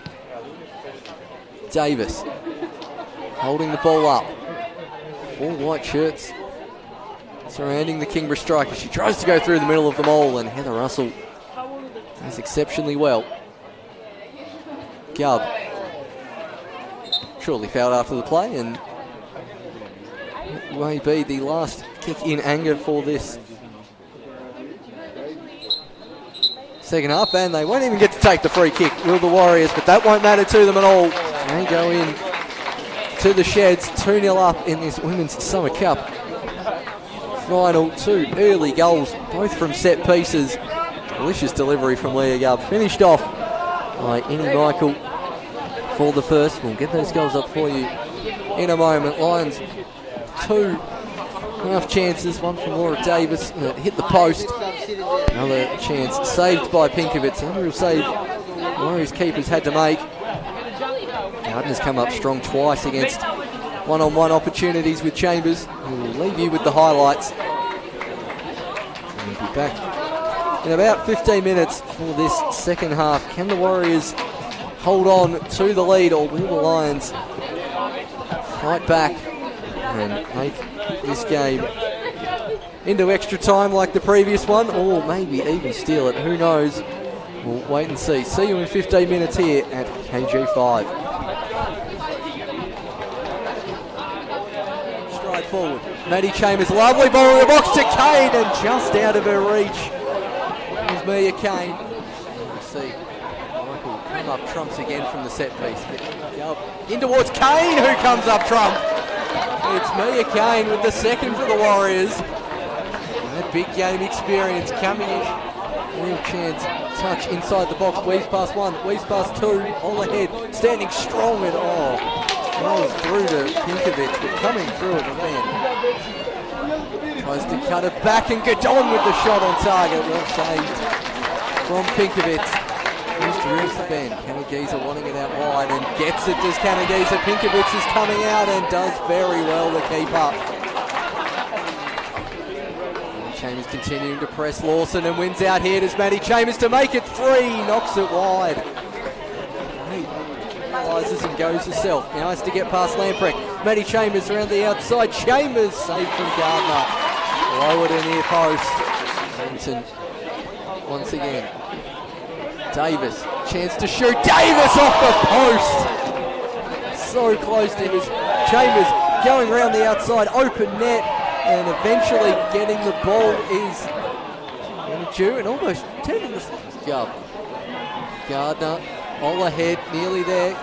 Davis holding the ball up. 4 white shirts surrounding the Kingborough striker. She tries to go through the middle of them all, and Heather Russell does exceptionally well. Gubb surely fouled after the play, and it may be the last kick in anger for this second half, and they won't even get to take the free kick, will the Warriors, but that won't matter to them at all. They go in to the sheds, 2-0 up in this Women's Summer Cup final. 2 early goals, both from set pieces. Delicious delivery from Leah Gubb, finished off by Annie Michael for the first. We'll get those goals up for you in a moment. Lions 2 half chances, one from Laura Davis, hit the post. Another chance saved by Pinkovitz. A real save Warriors keepers had to make. Gardner's come up strong twice against one-on-one opportunities with Chambers. We'll leave you with the highlights. We'll be back in about 15 minutes for this second half. Can the Warriors hold on to the lead, or will the Lions fight back and make this game into extra time like the previous one, or maybe even steal it? Who knows? We'll wait and see. See you in 15 minutes here at KG5. Stride forward. Maddie Chambers, lovely ball in the box to Kane, and just out of her reach is Mia Kane. We'll see Michael come up trumps again from the set piece. In towards Kane, who comes up trump. It's Mia Kane with the second for the Warriors. That big game experience coming in. Real chance touch inside the box, weaves past one, weaves past two, all ahead, standing strong and rolls through to Pinkovic, but coming through at the man. Tries to cut it back and Gadon with the shot on target, well saved from Pinkovic. Here's to reach the bend. Kanagiza wanting it out wide and gets it. Does Kanagiza? Pinkovic is coming out and does very well to keep up. Chambers continuing to press Lawson and wins out here. Does Matty Chambers to make it three? Knocks it wide. He realises and goes herself. Now has to get past Lamprecht. Matty Chambers around the outside. Chambers saved from Gardner. Low it in near post. Hamilton once again. Davis, chance to shoot. Davis off the post. So close to his Chambers going around the outside. Open net. And eventually getting the ball is due and almost turning the gub. Gardner, all ahead, nearly there.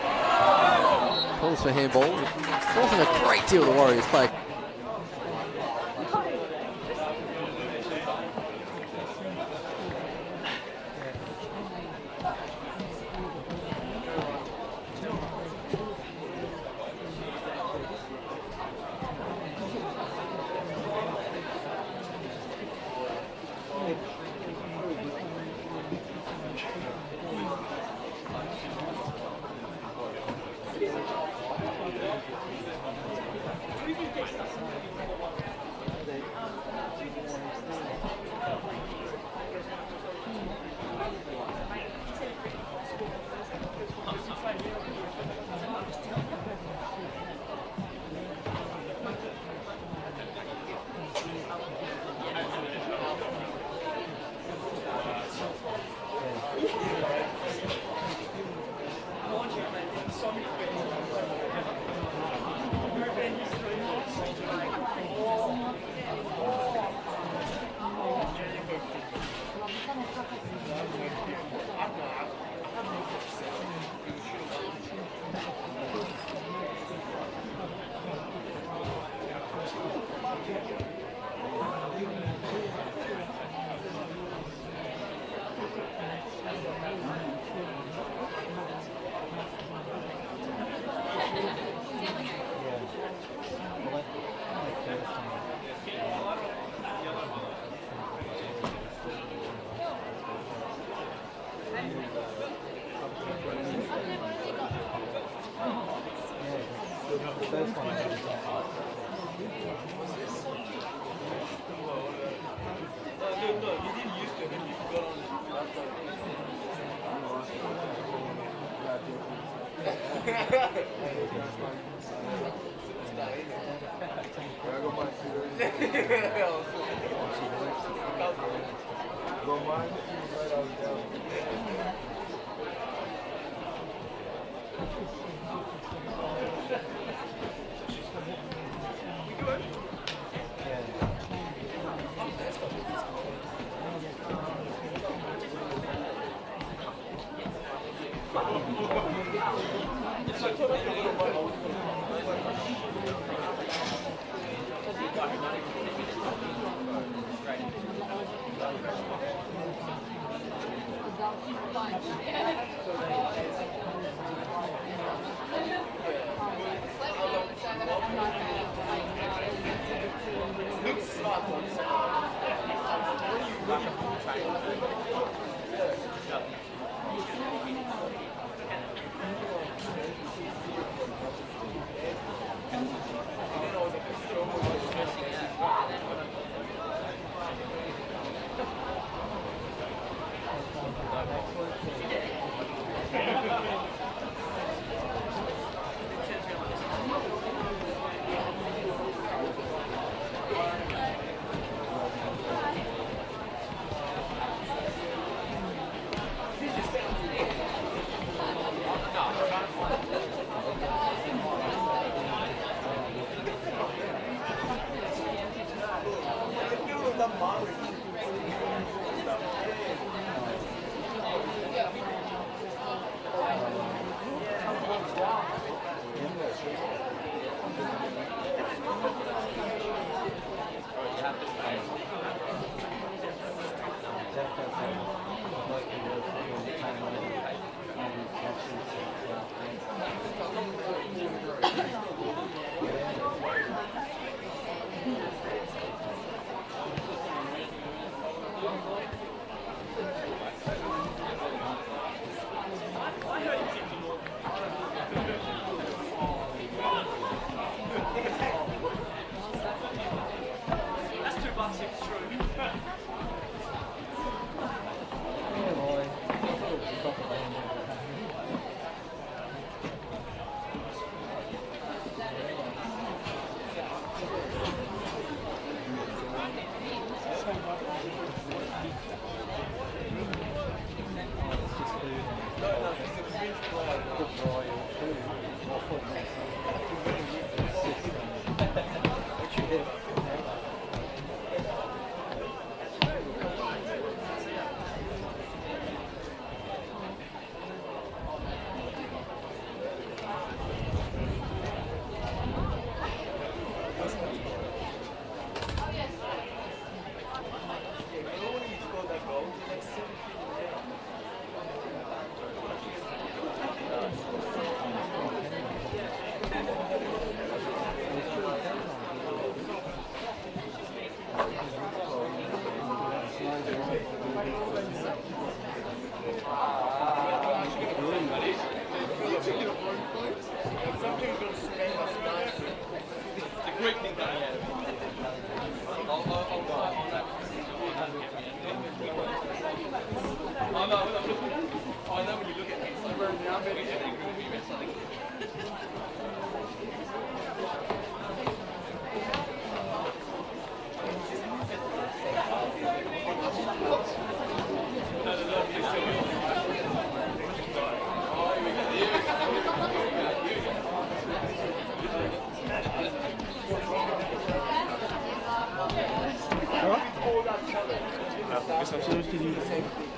Calls for handball. Wasn't a great deal the Warriors play.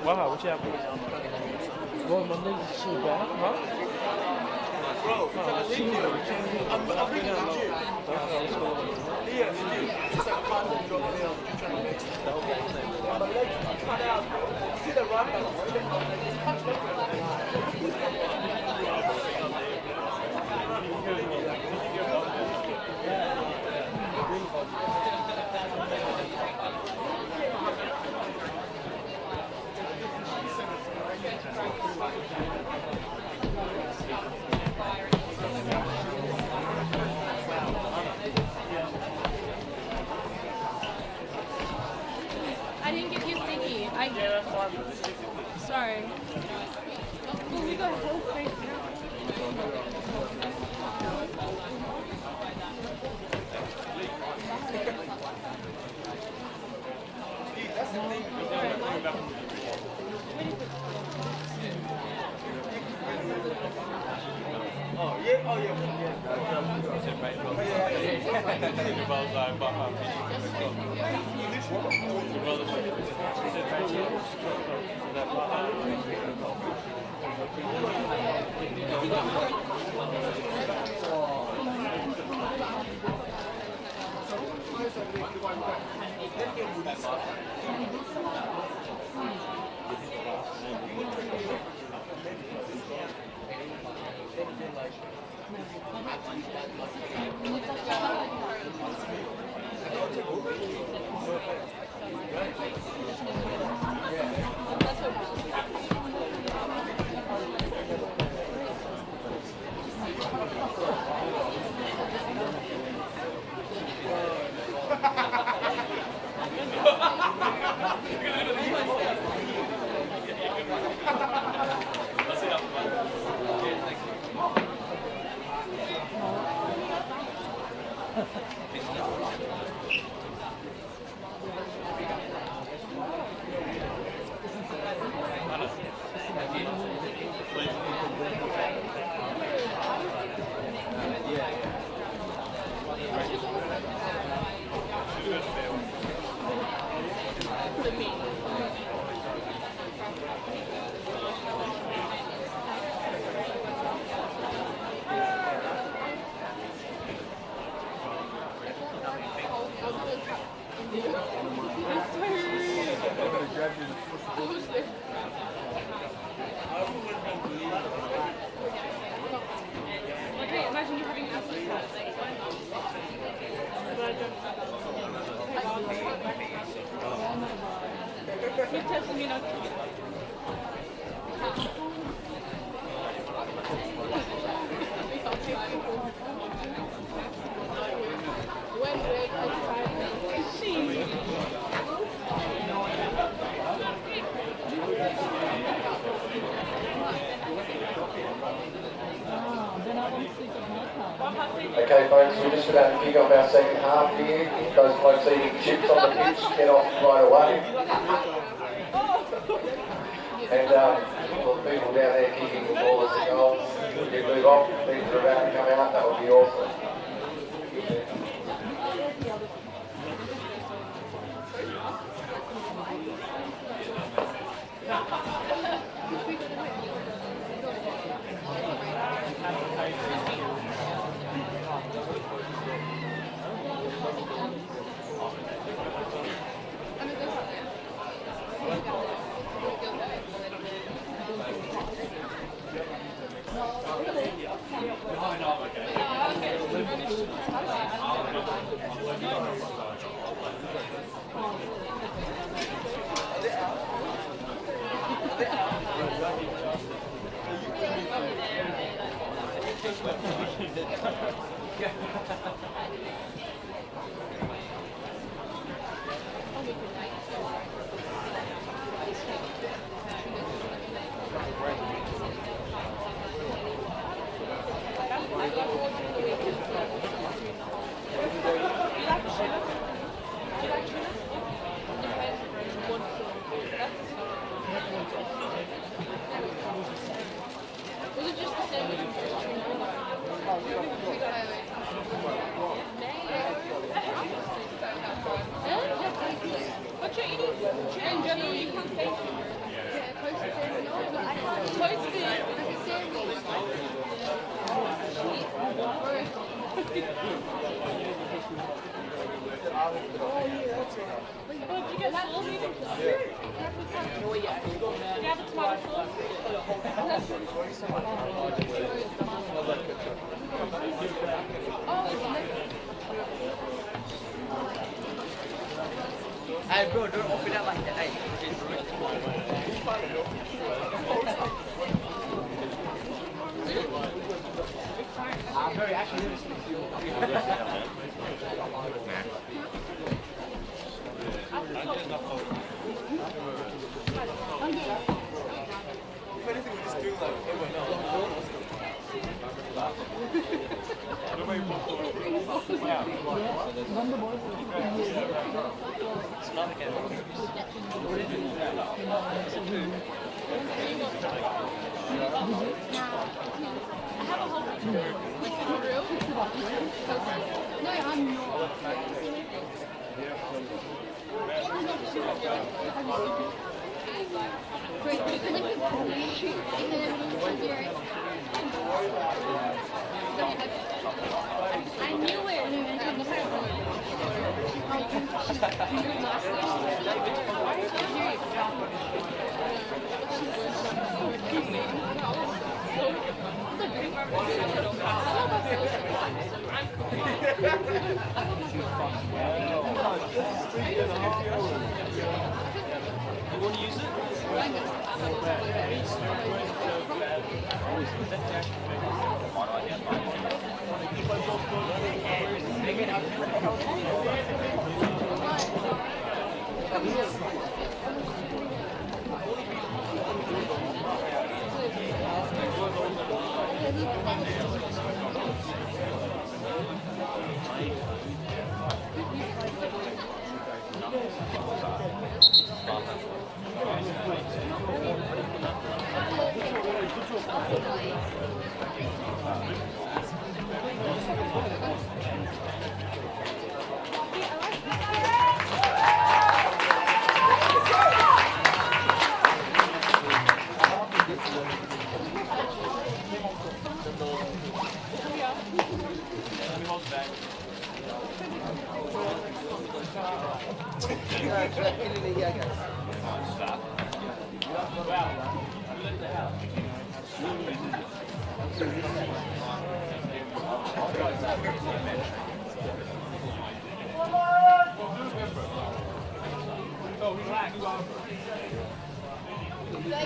Wow, what you have? Well, my niggas is so bad, huh? Bro, I didn't give you sticky. Sorry. Well, we got a whole face now. Okay, imagine you having acid test. You tested me not to. When I Okay, folks, we're just about to kick off our second half here. Those folks eating chips on the pitch, get off right away. And all the people down there kicking the ball as it goes, if you move off, things are about to come out, that would be awesome. But you're eating chicken, you can't say Hey bro, don't open it like that. Hey. I'm very actually No, I'm not. I knew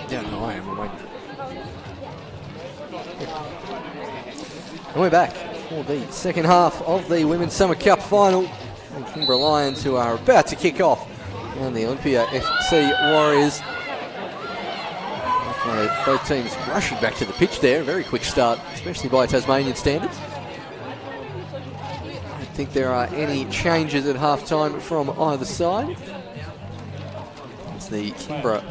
Yeah, no, I am. And we're back for the second half of the Women's Summer Cup final. The Canberra Lions, who are about to kick off, and the Olympia FC Warriors. Both teams rushing back to the pitch there. A very quick start, especially by Tasmanian standards. I don't think there are any changes at half-time from either side. It's the Canberra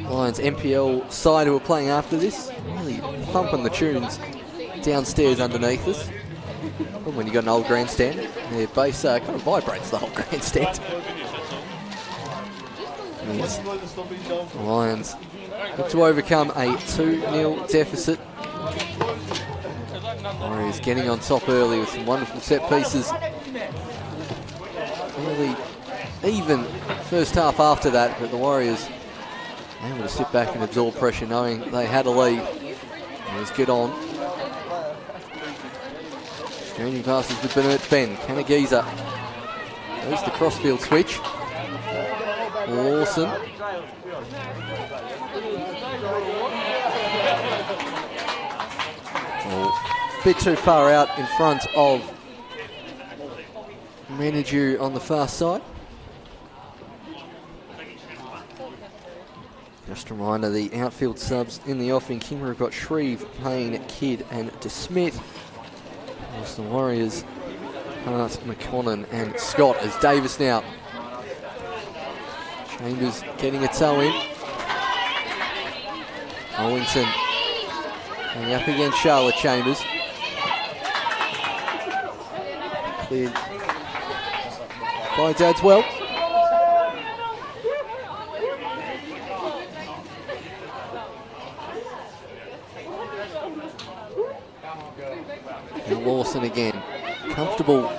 Lions NPL side who are playing after this. Really thumping the tunes downstairs underneath us. And when you've got an old grandstand, their bass kind of vibrates the whole grandstand. Yes. The Lions look to overcome a 2-0 deficit. Warriors getting on top early with some wonderful set pieces. Really even first half after that, but the Warriors able to sit back and absorb pressure knowing they had a lead. It was good on. Exchanging passes with Bernard Ben. Kanagiza. There's the crossfield switch. Lawson. Oh, a bit too far out in front of Menadue on the far side. Just a reminder, the outfield subs in the offing. Kimmer have got Shreve, Payne, Kidd and DeSmith. As the Warriors, Hart, McConnon and Scott as Davis now. Chambers getting a toe in. Owington going up against Charlotte Chambers. Cleared by Dadswell. And Lawson again. Comfortable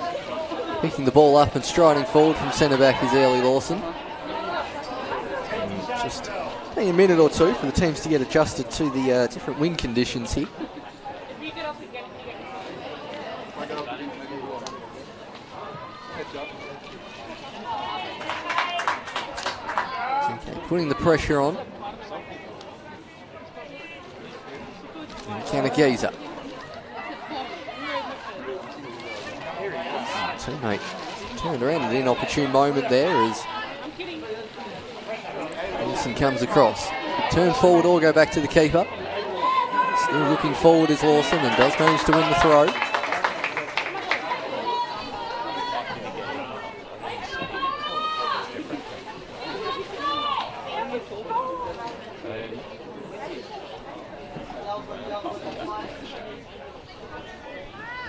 picking the ball up and striding forward from centre back is Early Lawson. And just a minute or two for the teams to get adjusted to the different wind conditions here. Okay, putting the pressure on. And Kanagiza. Teammate turned around at an inopportune moment there as Wilson comes across. Turn forward or go back to the keeper. Still looking forward is Lawson and does manage to win the throw.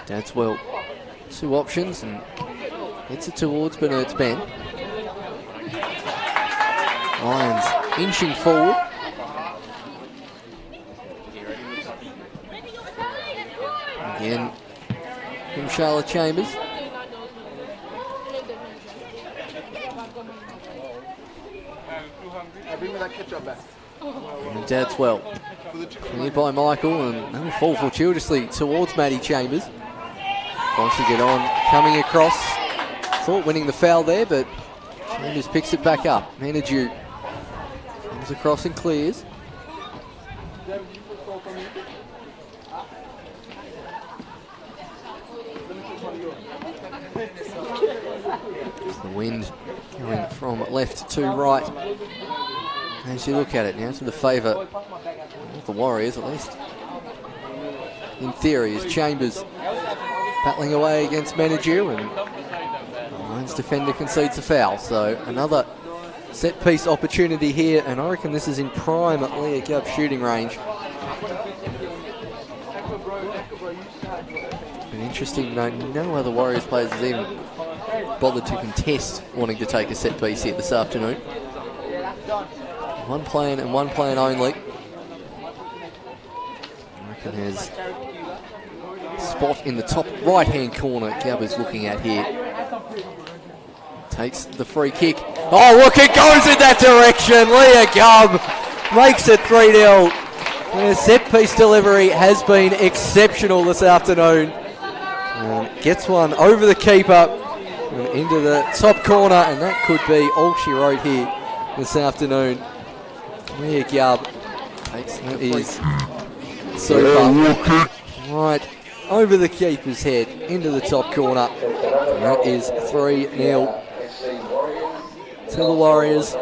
That's well. Two options and hits it towards Bernard's Ben. Lions inching forward. Again from Charlotte Chambers. Bring me that ketchup back. And Dadswell. Cleared by Michael and that'll fall fortuitously towards Matty Chambers. Wants to get on, coming across. Thought winning the foul there, but Chambers picks it back up. Manaju comes across and clears. The wind going from left to right. As you look at it now, to the favour of the Warriors, at least in theory, as Chambers battling away against Menadue, and the Lions defender concedes a foul. So another set piece opportunity here, and I reckon this is in prime Leah Gubb shooting range. Been interesting to note, no other Warriors players has even bothered to contest wanting to take a set piece here this afternoon. One plan and one plan only. I reckon there's spot in the top right-hand corner Gubb is looking at here. Takes the free kick. Oh, look, it goes in that direction. Leah Gubb makes it 3-0. The set-piece delivery has been exceptional this afternoon. Gets one over the keeper and into the top corner, and that could be all she wrote here this afternoon. Leah Gubb takes that is super. Right over the keeper's head into the top corner. And that is 3-0 to the Warriors.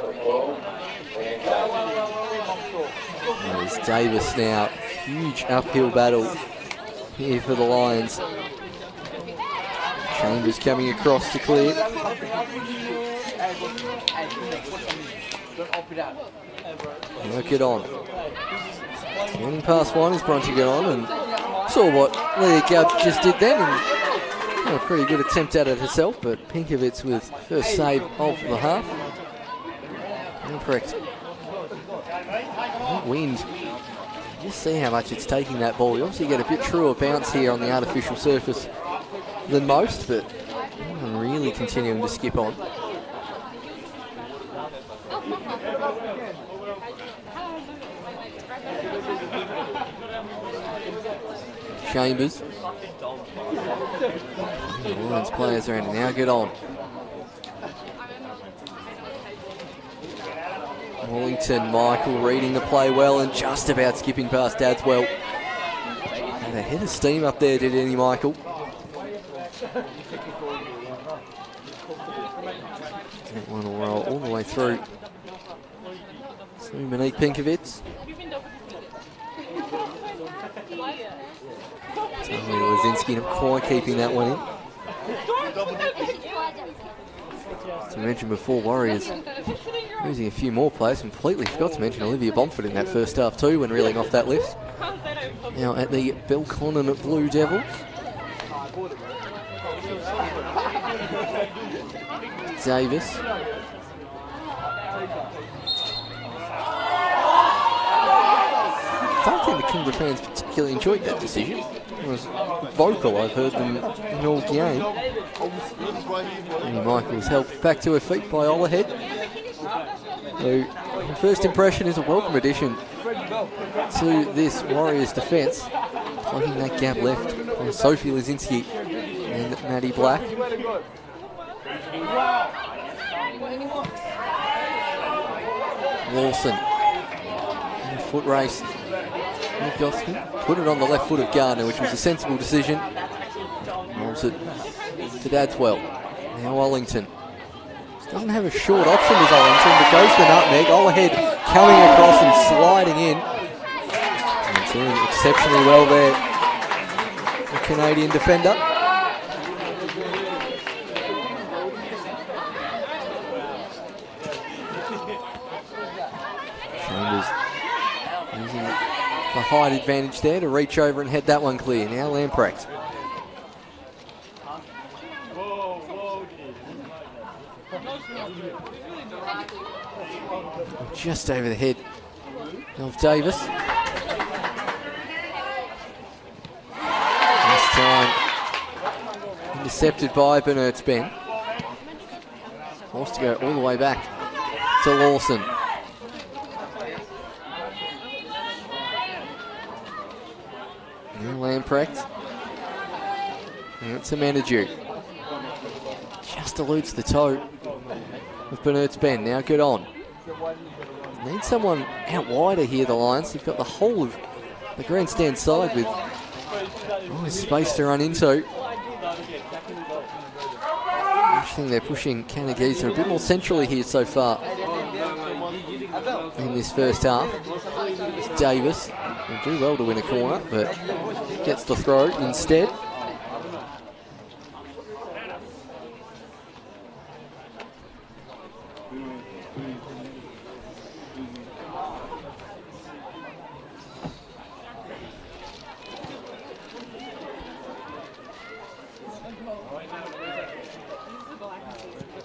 There's Davis now. Huge uphill battle here for the Lions. Chambers coming across to clear. Work it on. Turning past one is Bronte get on and saw what Leah Gubb just did then, and a pretty good attempt at it herself, but Pinkovitz with first save of the half. Incorrect. Wind. Just see how much it's taking that ball. You obviously get a bit truer bounce here on the artificial surface than most, but I'm really continuing to skip on. Chambers. The Lions players around and now get on. Wallington, Michael reading the play well and just about skipping past Dadswell. Had a head of steam up there, did any Michael? That one will roll all the way through. So Monique Pinkovitz. Lazinski not quite keeping that one in. As I mentioned before, Warriors losing a few more players. Completely forgot to mention Olivia Bomford in that first half too when reeling off that list. Now at the Belconnen Blue Devils. Davis. don't think the Kingborough fans particularly enjoyed that decision. It was vocal, I've heard them in all game. Annie Michaels helped back to her feet by Olahead, who, first impression, is a welcome addition to this Warriors defence, plugging that gap left on Sophie Lazinski and Maddie Black. Lawson, in a foot race. Put it on the left foot of Gardner, which was a sensible decision. Rolls it to Dadswell. Now Ollington. Doesn't have a short option as Ollington, but goes the nutmeg. Olahead coming across and sliding in. And doing exceptionally well there, the Canadian defender. Chambers using the height advantage there to reach over and head that one clear. Now Lamprecht. Just over the head of Davis. This time intercepted by Bernard's Ben. Forced to go all the way back to Lawson. Now Lamprecht. Now to Menadue. Just eludes the toe of Bernard's Ben. Now good on. Need someone out wider here, the Lions. They've got the whole of the grandstand side with space to run into. I think they're pushing Kanagisa a bit more centrally here so far in this first half. It's Davis. Will do well to win a corner, but gets the throw instead.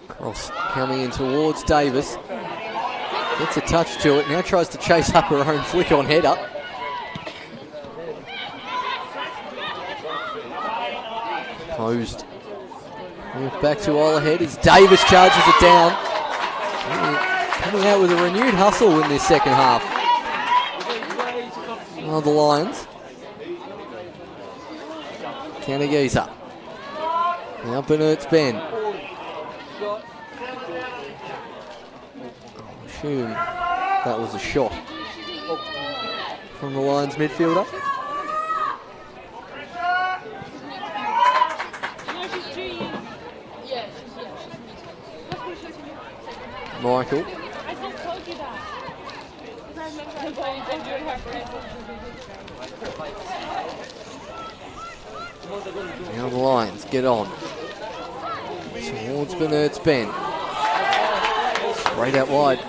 Cross coming in towards Davis. Gets a touch to it. Now tries to chase up her own flick on header. Posed. Back to Olahead as Davis charges it down. Coming out with a renewed hustle in this second half. The Lions. Kanagisa. Now Bernard's Ben. I assume that was a shot from the Lions midfielder. Michael. Now the Lions get on towards Bernard's Ben. Straight out wide.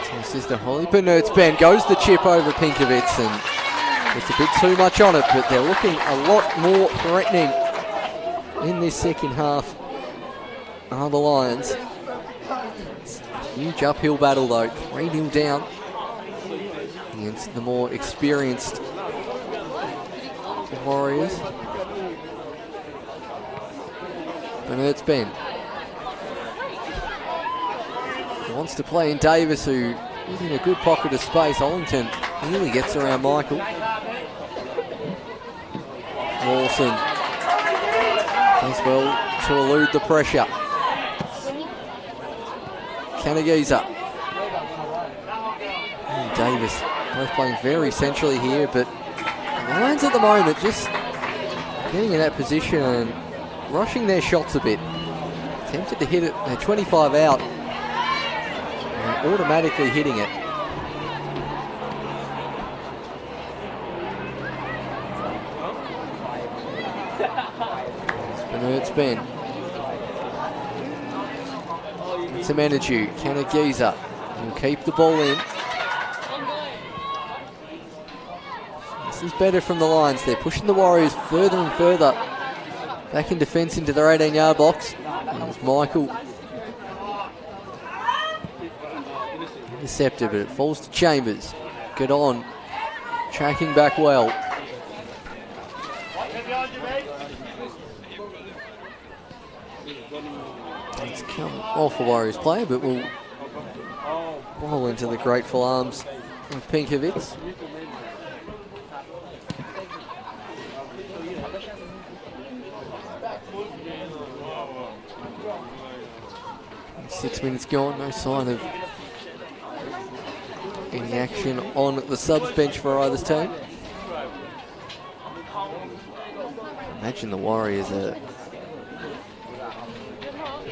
So Sister Holly. Bernard's Ben goes the chip over Pinkovitz, and it's a bit too much on it, but they're looking a lot more threatening in this second half. Are the Lions. It's a huge uphill battle though. 3-0 down against the more experienced Warriors. Bernard's Ben wants to play in Davis, who is in a good pocket of space. Ollington nearly gets around Michael. Lawson does well to elude the pressure. Kanagisa and Davis both playing very centrally here, but the Lions at the moment just getting in that position and rushing their shots a bit. Attempted to hit it, they're 25 out, and automatically hitting it. It's Bernard's Ben. It's a Menadue. Kanagisa will keep the ball in. This is better from the Lions. They're pushing the Warriors further and further back in defence into their 18-yard box. There's Michael. Intercepted, but it falls to Chambers. Good on. tracking back well. It's come off a Warriors player, but will roll into the grateful arms of Pinkovitz. 6 minutes gone, no sign of any action on the subs bench for either team. Imagine the Warriors are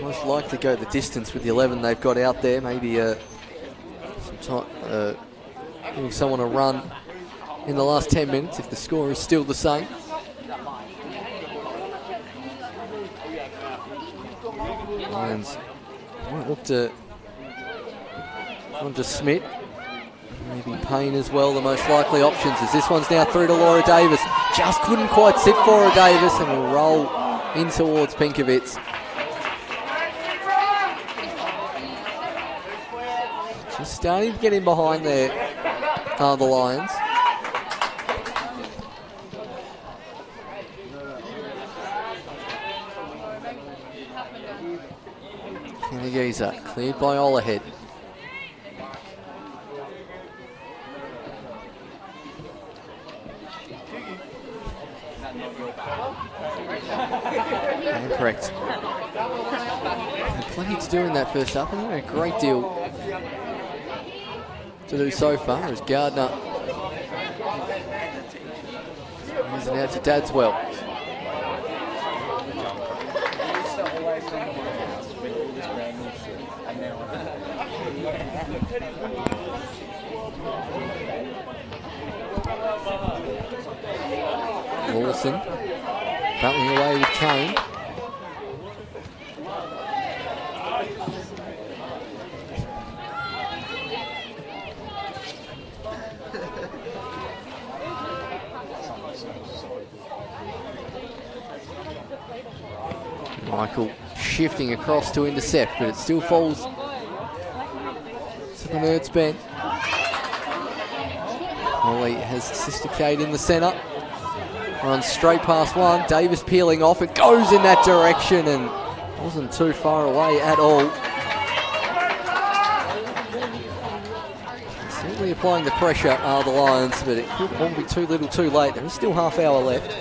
most likely to go the distance with the 11 they've got out there. Maybe giving someone a run in the last 10 minutes if the score is still the same. Lions might look to onto Smith. Maybe Payne as well, the most likely options, as this one's now through to Laura Davis. Just couldn't quite sit for her, Davis, and will roll in towards Pinkovitz. Just starting to get in behind there are the Lions. Kennegiza cleared by Olahead. And correct. And plenty to do in that first half, and a great deal to do so far as Gardner is it out to Dadswell. Lawson battling away with Kane. Michael shifting across to intercept, but it still falls to the Nerds bench. Molly has Sister Kate in the centre. Runs straight past one. Davis peeling off. It goes in that direction and wasn't too far away at all. Certainly applying the pressure are the Lions, but it could all be too little too late. There is still half hour left.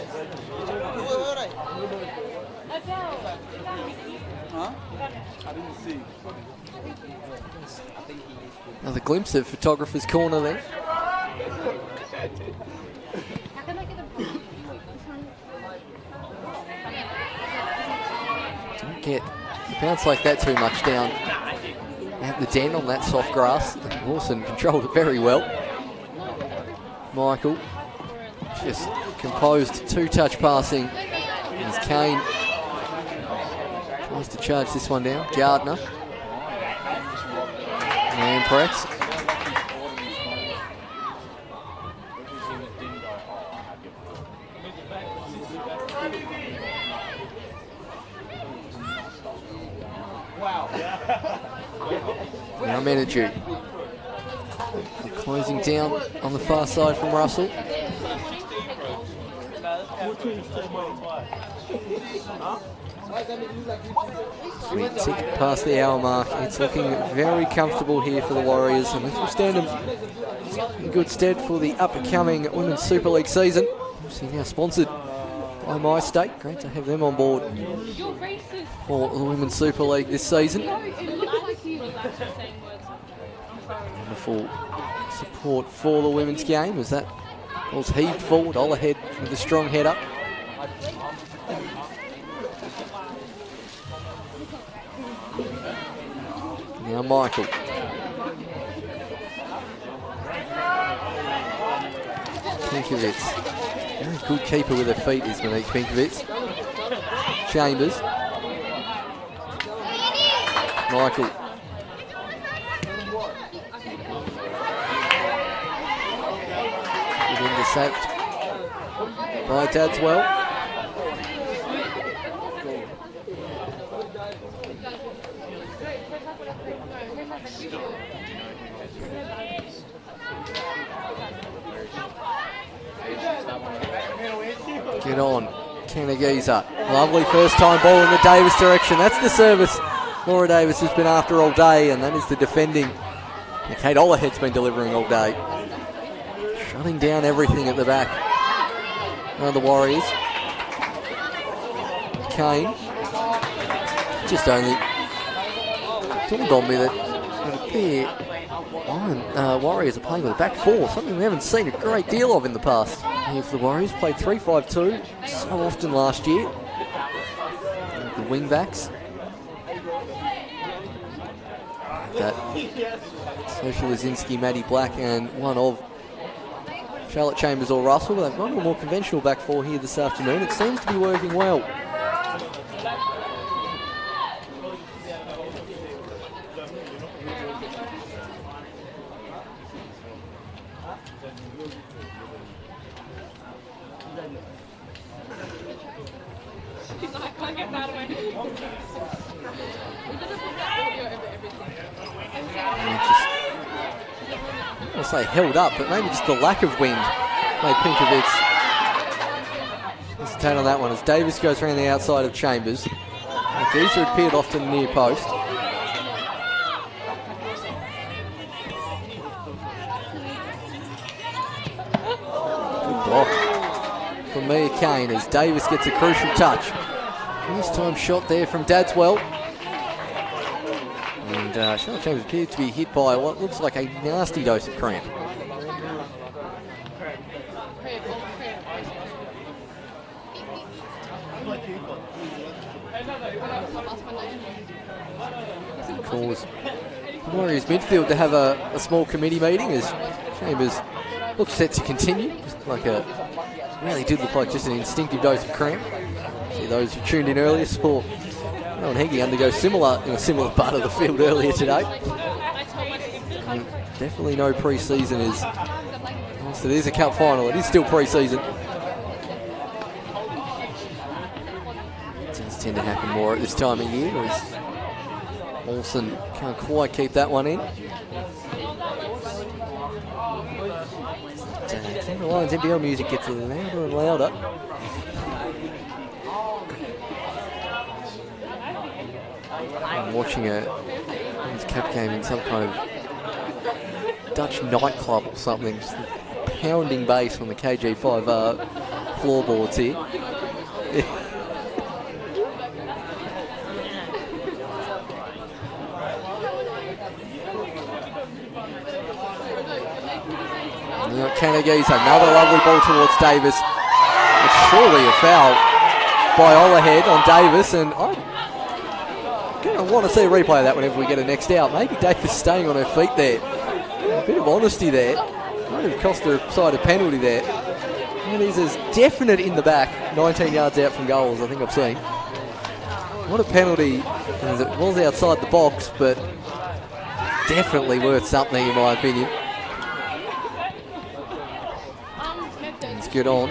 Another glimpse of Photographer's Corner there. Don't get a bounce like that too much down at the den on that soft grass. Lawson controlled it very well. Michael just composed two-touch passing as Kane tries to charge this one down. Gardner. And press. Now Menagew. Closing down on the far side from Russell. We tick past the hour mark. It's looking very comfortable here for the Warriors, and this will stand them in good stead for the up-and-coming Women's Super League season. Obviously now sponsored by MyState. Great to have them on board for the Women's Super League this season. Wonderful support for the women's game as that ball's heaved forward. Olahead with a strong header. Now Michael. Pinkovitz. Very good keeper with her feet is Monique Pinkovitz. Chambers. Michael. Good intercept by Dadswell. Get on. Kanagisa. Lovely first time ball in the Davis direction. That's the service Laura Davis has been after all day, and that is the defending Kate Olahead's been delivering all day. Shutting down everything at the back. Now the Warriors. Kane. Just only dawned on me that it appears Warriors are playing with a back four, something we haven't seen a great deal of in the past. If the Warriors played 3-5-2 so often last year. The wing backs. That Sophie Lazinski, Maddie Black, and one of Charlotte Chambers or Russell. They've gone to a more conventional back four here this afternoon. It seems to be working well. I say held up, but maybe just the lack of wind made Pinkovitz hesitate on that one as Davis goes around the outside of Chambers. Geezer had peered off to the near post. Good block from Mia Kane as Davis gets a crucial touch. First time shot there from Dadswell. And Charlotte Chambers appeared to be hit by what looks like a nasty dose of cramp. Cause the Warriors midfield to have a small committee meeting as Chambers looks set to continue. Just like really did look like just an instinctive dose of cramp. See those who tuned in earlier saw Rowan Heggie undergo in a similar part of the field earlier today. And definitely no pre-season is. Whilst it is a cup final, it is still pre-season. It does tend to happen more at this time of year as Olsen can't quite keep that one in. Canberra Lions NBL music gets louder and louder. I'm watching a women's cap game in some kind of Dutch nightclub or something. Just pounding bass on the KG5 floorboards here. Kanagisa, another lovely ball towards Davis. It's surely a foul by Olahead on Davis, and I'm going to want to see a replay of that whenever we get a next out. Maybe Davis staying on her feet there. A bit of honesty there. Might have cost her side a penalty there. And he's as definite in the back, 19 yards out from goals, I think I've seen. What a penalty, as it was outside the box, but definitely worth something in my opinion. Let's get on.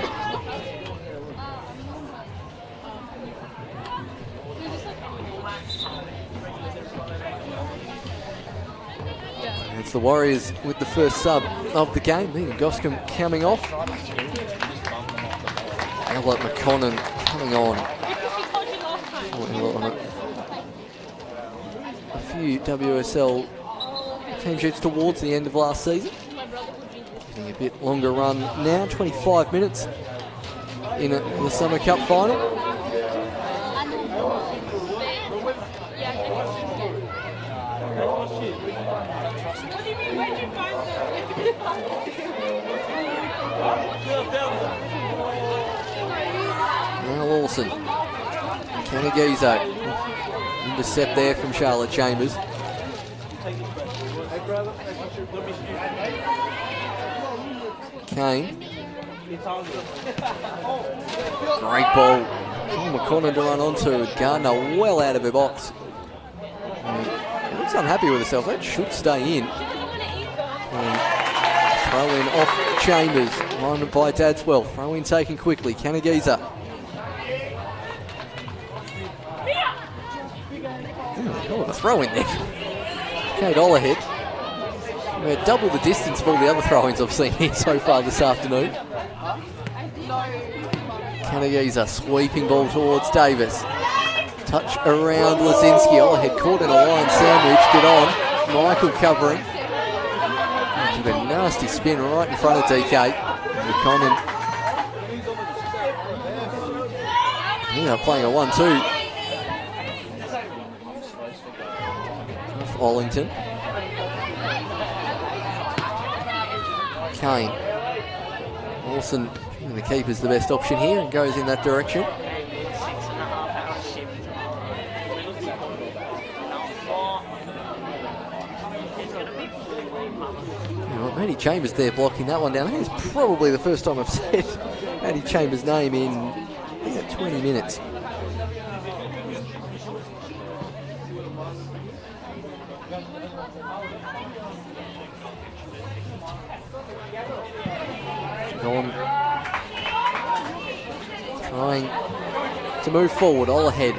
It's the Warriors with the first sub of the game. Megan Goscombe coming off. Albert McConnon coming on. A few WSL team sheets towards the end of last season. Getting a bit longer run now, 25 minutes in the Summer Cup final. Now Lawson. Kanagisa. Intercept there from Charlotte Chambers. Kane. Great ball. McConnell to run onto. Gardner well out of her box. Looks unhappy with herself. That should stay in. Throw in off Chambers. Run by Dadswell. Throw in taken quickly. Kanagisa. Oh, the throw in there. Kate Olahead. We're double the distance of all the other throw-ins I've seen here so far this afternoon. Kanagisa sweeping ball towards Davis. Touch around Lazinski. Head caught in a line sandwich. Get on. Michael covering. Took a nasty spin right in front of DK. Conan. Yeah, playing a 1-2. Off Ollington. Kane. Lawson, the keeper's the best option here and goes in that direction. Matty Chambers there blocking that one down. I think it's probably the first time I've said Matty Chambers' name in 20 minutes. Gone. Trying to move forward, all ahead.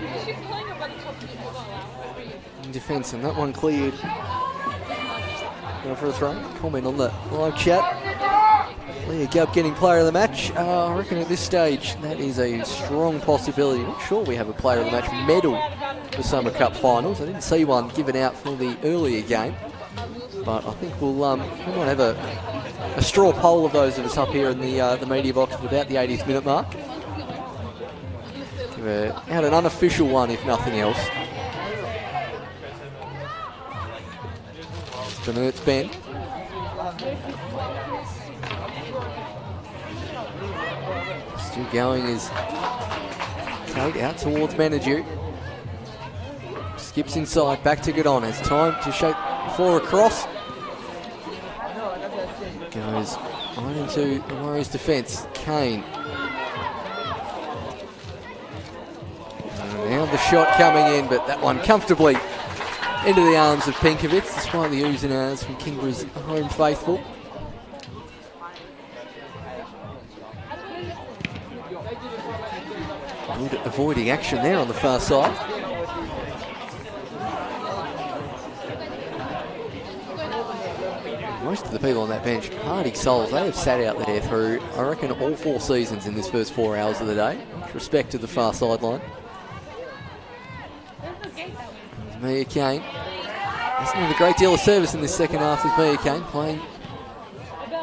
In defence, and that one cleared. Go for a throw. Comment on the live chat. Leah Gubb getting player of the match. I reckon at this stage that is a strong possibility. Not sure we have a player of the match medal for Summer Cup finals. I didn't see one given out for the earlier game, but I think we might have a straw poll of those of us up here in the media box without the 80th minute mark. Give out an unofficial one if nothing else. It's Ben. Still going is Kate out towards Manager. Skips inside, back to get on. Has time to shape for a cross. Goes right into the Warriors' defence. Kane. And now the shot coming in, but that one comfortably into the arms of Pinkovitz, despite the oohs and ahs from Kingbra's home faithful. Good avoiding action there on the far side. Most of the people on that bench, hardy souls, they have sat out there through, I reckon, all 4 seasons in this first 4 hours of the day. With respect to the far sideline. Mia Kane. Hasn't had a great deal of service in this second half with Mia Kane, playing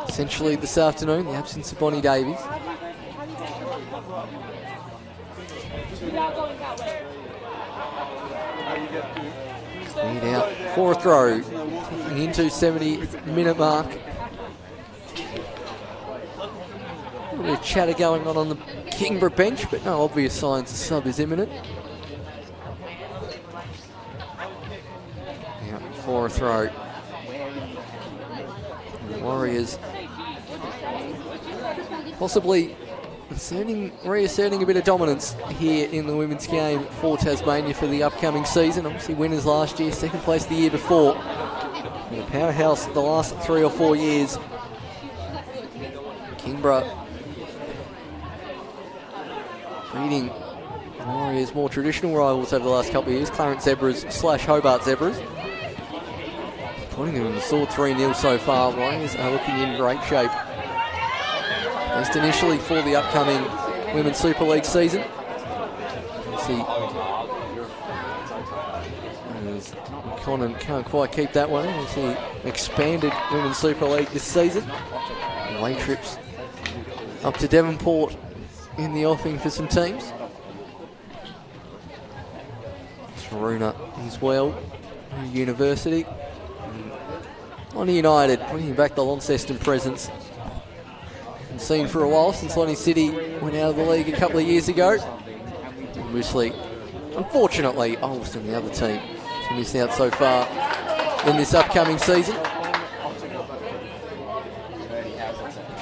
essentially this afternoon, the absence of Bonnie Davies. Cleared out for a throw, taking into 70-minute mark. A bit of chatter going on the Kingborough bench, but no obvious signs the sub is imminent. For a throw. The Warriors possibly reasserting a bit of dominance here in the women's game for Tasmania for the upcoming season. Obviously winners last year, second place the year before. And a powerhouse the last 3 or 4 years. Kingborough beating the Warriors' more traditional rivals over the last couple of years, Clarence Zebras / Hobart Zebras. Putting them in the sword 3-0 so far. Warriors are looking in great shape. Just initially for the upcoming Women's Super League season. See, Conan can't quite keep that one. We'll see expanded Women's Super League this season. Away trips up to Devonport in the offing for some teams. Taruna as well, University. Lonnie United bringing back the Launceston presence. Been seen for a while since Lonnie City went out of the league a couple of years ago. Obviously, unfortunately, Ulster, the other team, to miss out so far in this upcoming season.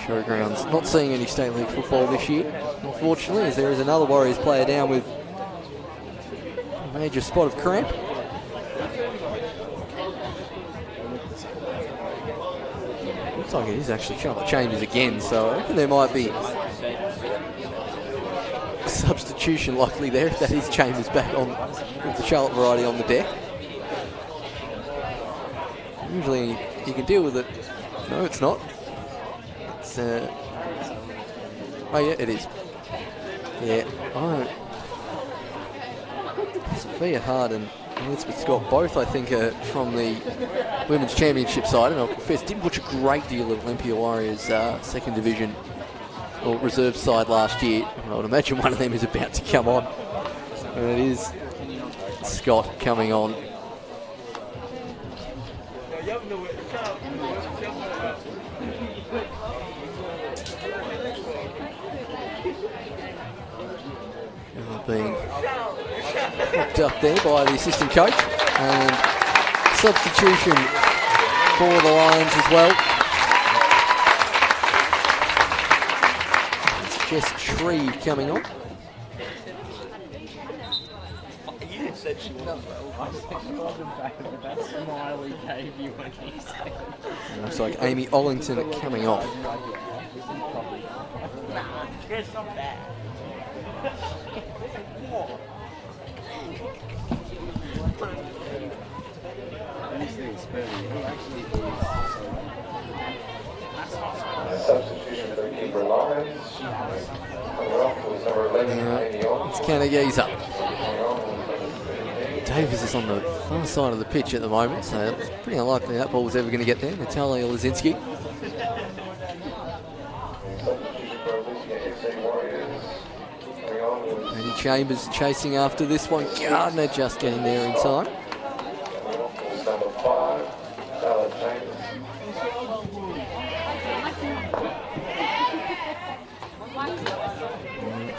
Showgrounds not seeing any State League football this year, unfortunately, as there is another Warriors player down with a major spot of cramp. Looks like it is actually Charlotte Chambers again, so I reckon there might be a substitution likely there if that is Chambers back on with the Charlotte variety on the deck. Usually you can deal with it. No, it's not. It's, oh yeah, it is. Yeah. Oh. Sophia Hart and Elizabeth Scott both, I think, are from the Women's Championship side, and I'll confess, didn't watch a great deal of Olympia Warriors second division or reserve side last year. I would imagine one of them is about to come on. And it is Scott coming on. Being hooked up there by the assistant coach, and substitution for the Lions as well. It's Jess Tree coming on. Looks like Amy Ollington coming off. It's not bad. Substitution for keeper Lions. Coming off was number 11, Amy Ollington. It's Canageza. Davis is on the far side of the pitch at the moment, so it's pretty unlikely that ball was ever going to get there. Natalia Lazinski. Eddie Chambers chasing after this one. Gardner just getting there in time. Number 5, Sarah Chambers.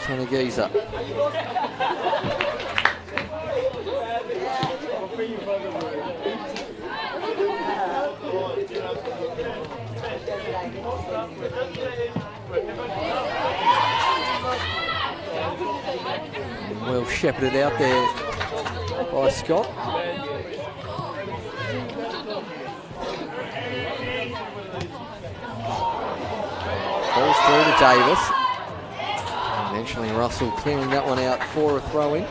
Canageza. Well shepherded out there by Scott. Falls through to Davis. Eventually Russell clearing that one out for a throw-in.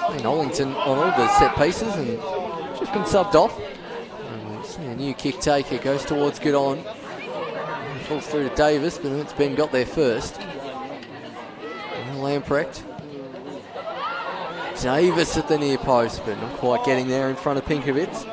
And Ollington on all the set pieces and just been subbed off. And see a new kick taker goes towards good on. Falls through to Davis, but it's Ben got there first. And Lamprecht. Davis at the near post, but not quite getting there in front of Pinkovitz.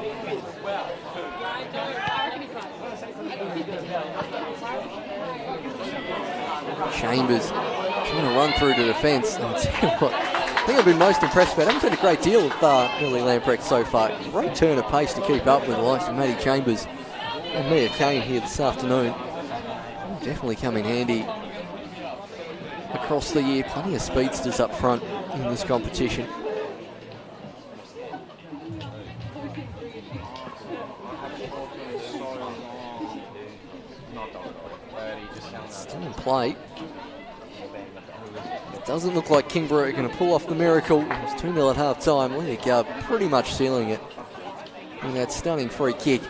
Chambers trying to run through to defence. I think I've been most impressed about. I haven't seen a great deal of Lily Lamprecht so far. Great turn of pace to keep up with the likes of Maddie Chambers and Mia Kane here this afternoon. Definitely come in handy across the year. Plenty of speedsters up front in this competition. Still in play. It doesn't look like Kingborough are going to pull off the miracle. It's 2-0 at half time. Leah Gubb pretty much sealing it in that stunning free kick.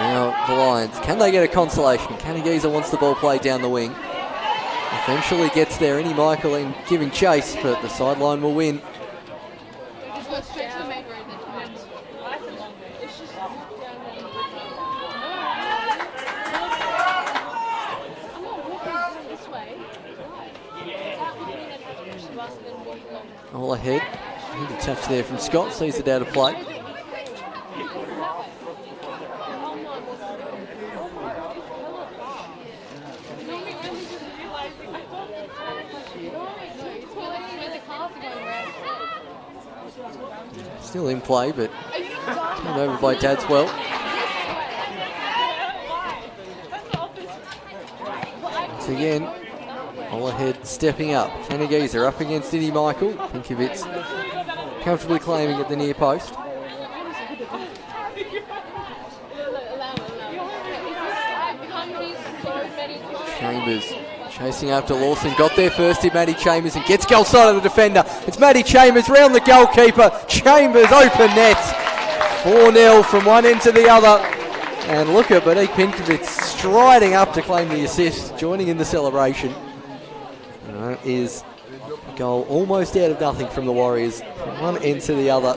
Now the Lions, can they get a consolation? Canageza wants the ball played down the wing. Eventually gets there, Annie Michael in giving chase, but the sideline will win. All ahead. Good touch there from Scott, sees it out of play. Still in play, but turned over by Dadswell. Once again, All ahead, stepping up. Kennegeezer up against Indy Michael. Pinkovitz comfortably claiming at the near post. Chambers chasing after Lawson. Got there first in Matty Chambers and gets goal side of the defender. It's Matty Chambers round the goalkeeper. Chambers open net. 4-0 from one end to the other. And look at Benik Pinkovitz striding up to claim the assist, joining in the celebration. That is a goal almost out of nothing from the Warriors, from one end to the other.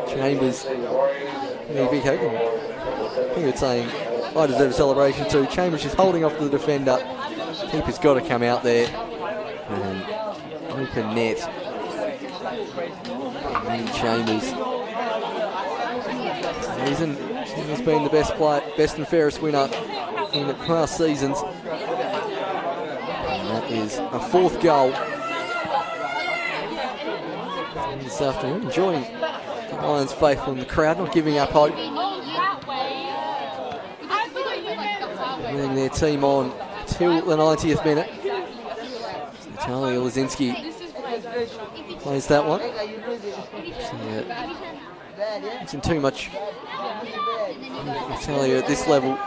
Chambers, big hope. I think it's saying, I deserve a celebration too. Chambers is holding off the defender. Keeper's got to come out there. And open net. And Chambers. He's been the best and fairest winner in the past seasons. And that is a 4th goal this afternoon. Enjoying the Lions' faithful in the crowd, not giving up hope. Getting their team on till the 90th minute. So Charlie Lazinski plays that one. Isn't too much Charlie at this level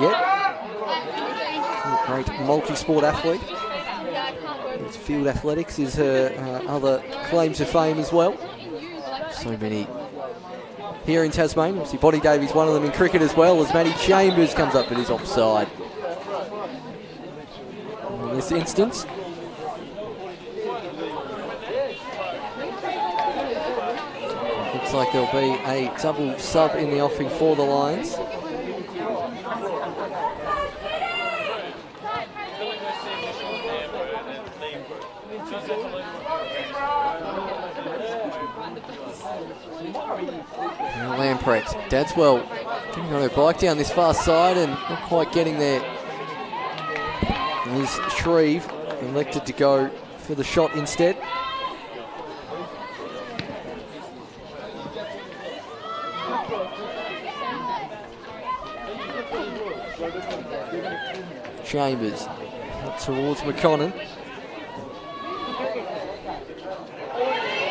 yet. Great multi-sport athlete. His field athletics is her other claim to fame as well. So many here in Tasmania. Obviously, Bonnie Davies, one of them in cricket as well, as Matty Chambers comes up and is offside. In this instance, looks like there'll be a double sub in the offing for the Lions. Lamprecht, Dadswell getting on her bike down this far side and not quite getting there. As Shreve elected to go for the shot instead. Chambers towards McConnell.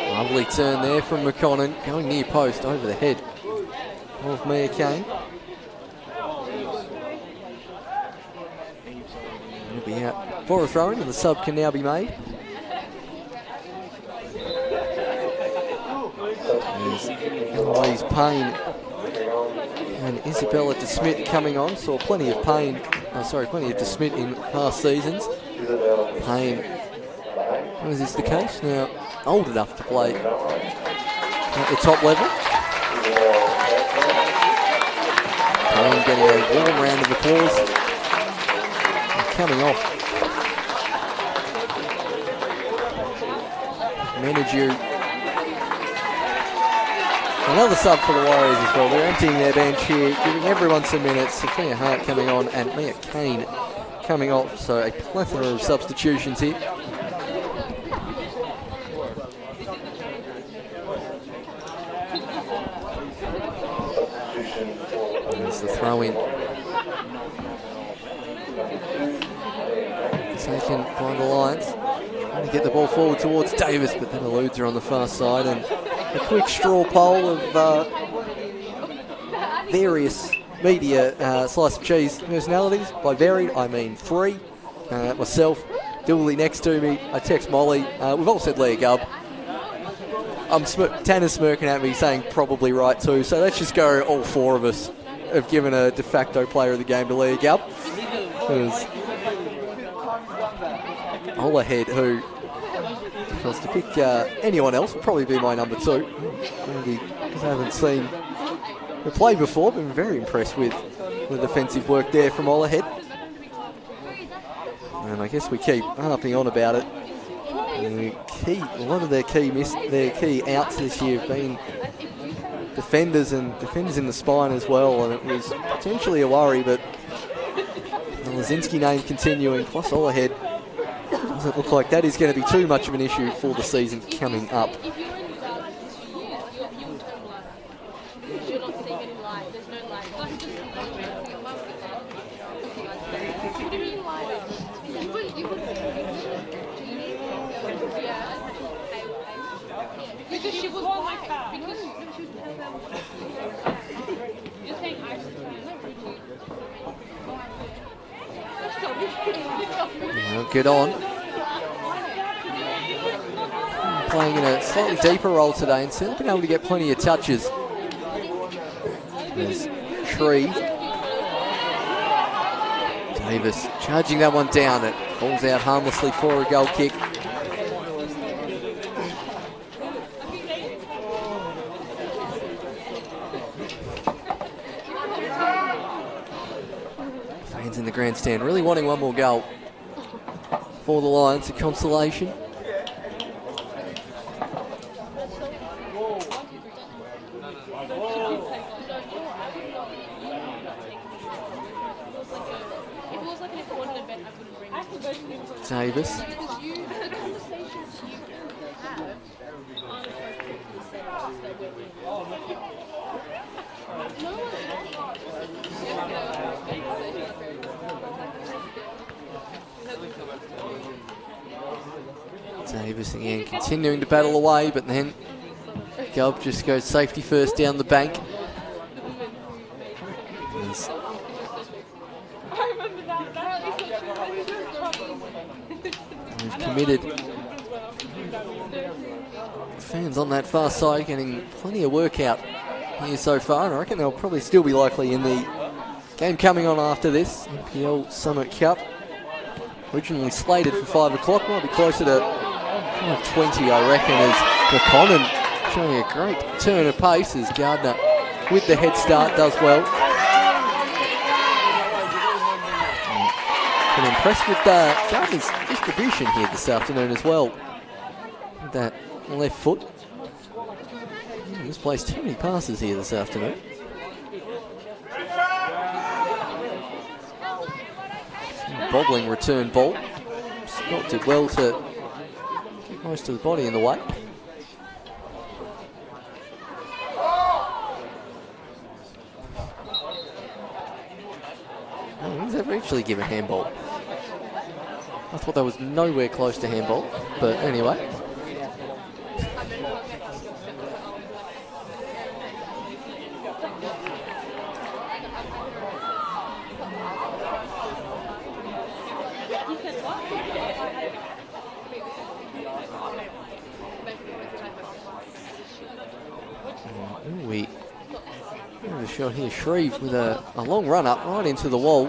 Lovely turn there from McConnell, going near post over the head of Mia Kane. He'll be out for a throw-in and the sub can now be made. There's Eloise Payne and Isabella DeSmit coming on. Saw plenty of plenty of DeSmit in past seasons. Payne, is this the case? Now, old enough to play at the top level. Payne getting a warm round of applause. And coming off. Manager. Another sub for the Warriors as well. They're emptying their bench here, giving everyone some minutes. Sophia Hart coming on and Mia Kane coming off. So a plethora of substitutions here. There's the throw in. Taken by the Lions. Trying to get the ball forward towards Davis, but then eludes her on the far side. And a quick straw poll of various media slice of cheese personalities. By varied, I mean 3. Myself, Dilly next to me. I text Molly. We've all said Leah Gubb. Tanner's smirking at me saying probably right too. So let's just go, all 4 of us have given a de facto player of the game to Leah Gubb. Olahead, who, if I was to pick anyone else, would probably be my number 2. Because I haven't seen her play before, but I'm very impressed with the defensive work there from Olahead. And I guess we keep harping on about it. A lot of their key outs this year have been defenders and defenders in the spine as well, and it was potentially a worry, but the Lazinski name continuing, plus Olahead, doesn't look like that is going to be too much of an issue for the season coming up. Because she was like that. Because she was you're saying ice Good on. Playing in a slightly deeper role today and still been able to get plenty of touches. There's Shreve. Davis charging that one down. It falls out harmlessly for a goal kick. Fans in the grandstand really wanting one more goal for the Lions, a consolation. Davis. Davis again continuing to battle away, but then Gulp just goes safety first down the bank. He's committed. Fans on that far side getting plenty of work out here so far, and I reckon they'll probably still be likely in the game coming on after this. NPL Summit Cup. Originally slated for 5 o'clock, might be closer to 5:20, I reckon, as McConnell showing a great turn of pace as Gardner with the head start does well. And impressed with Gardner's distribution here this afternoon as well. With that left foot. This plays too many passes here this afternoon. Bobbling return ball. Scott did well to get most of the body in the way. Oh, he's ever actually given handball. I thought that was nowhere close to handball, but anyway. We have a shot here. Shreve with a long run up right into the wall.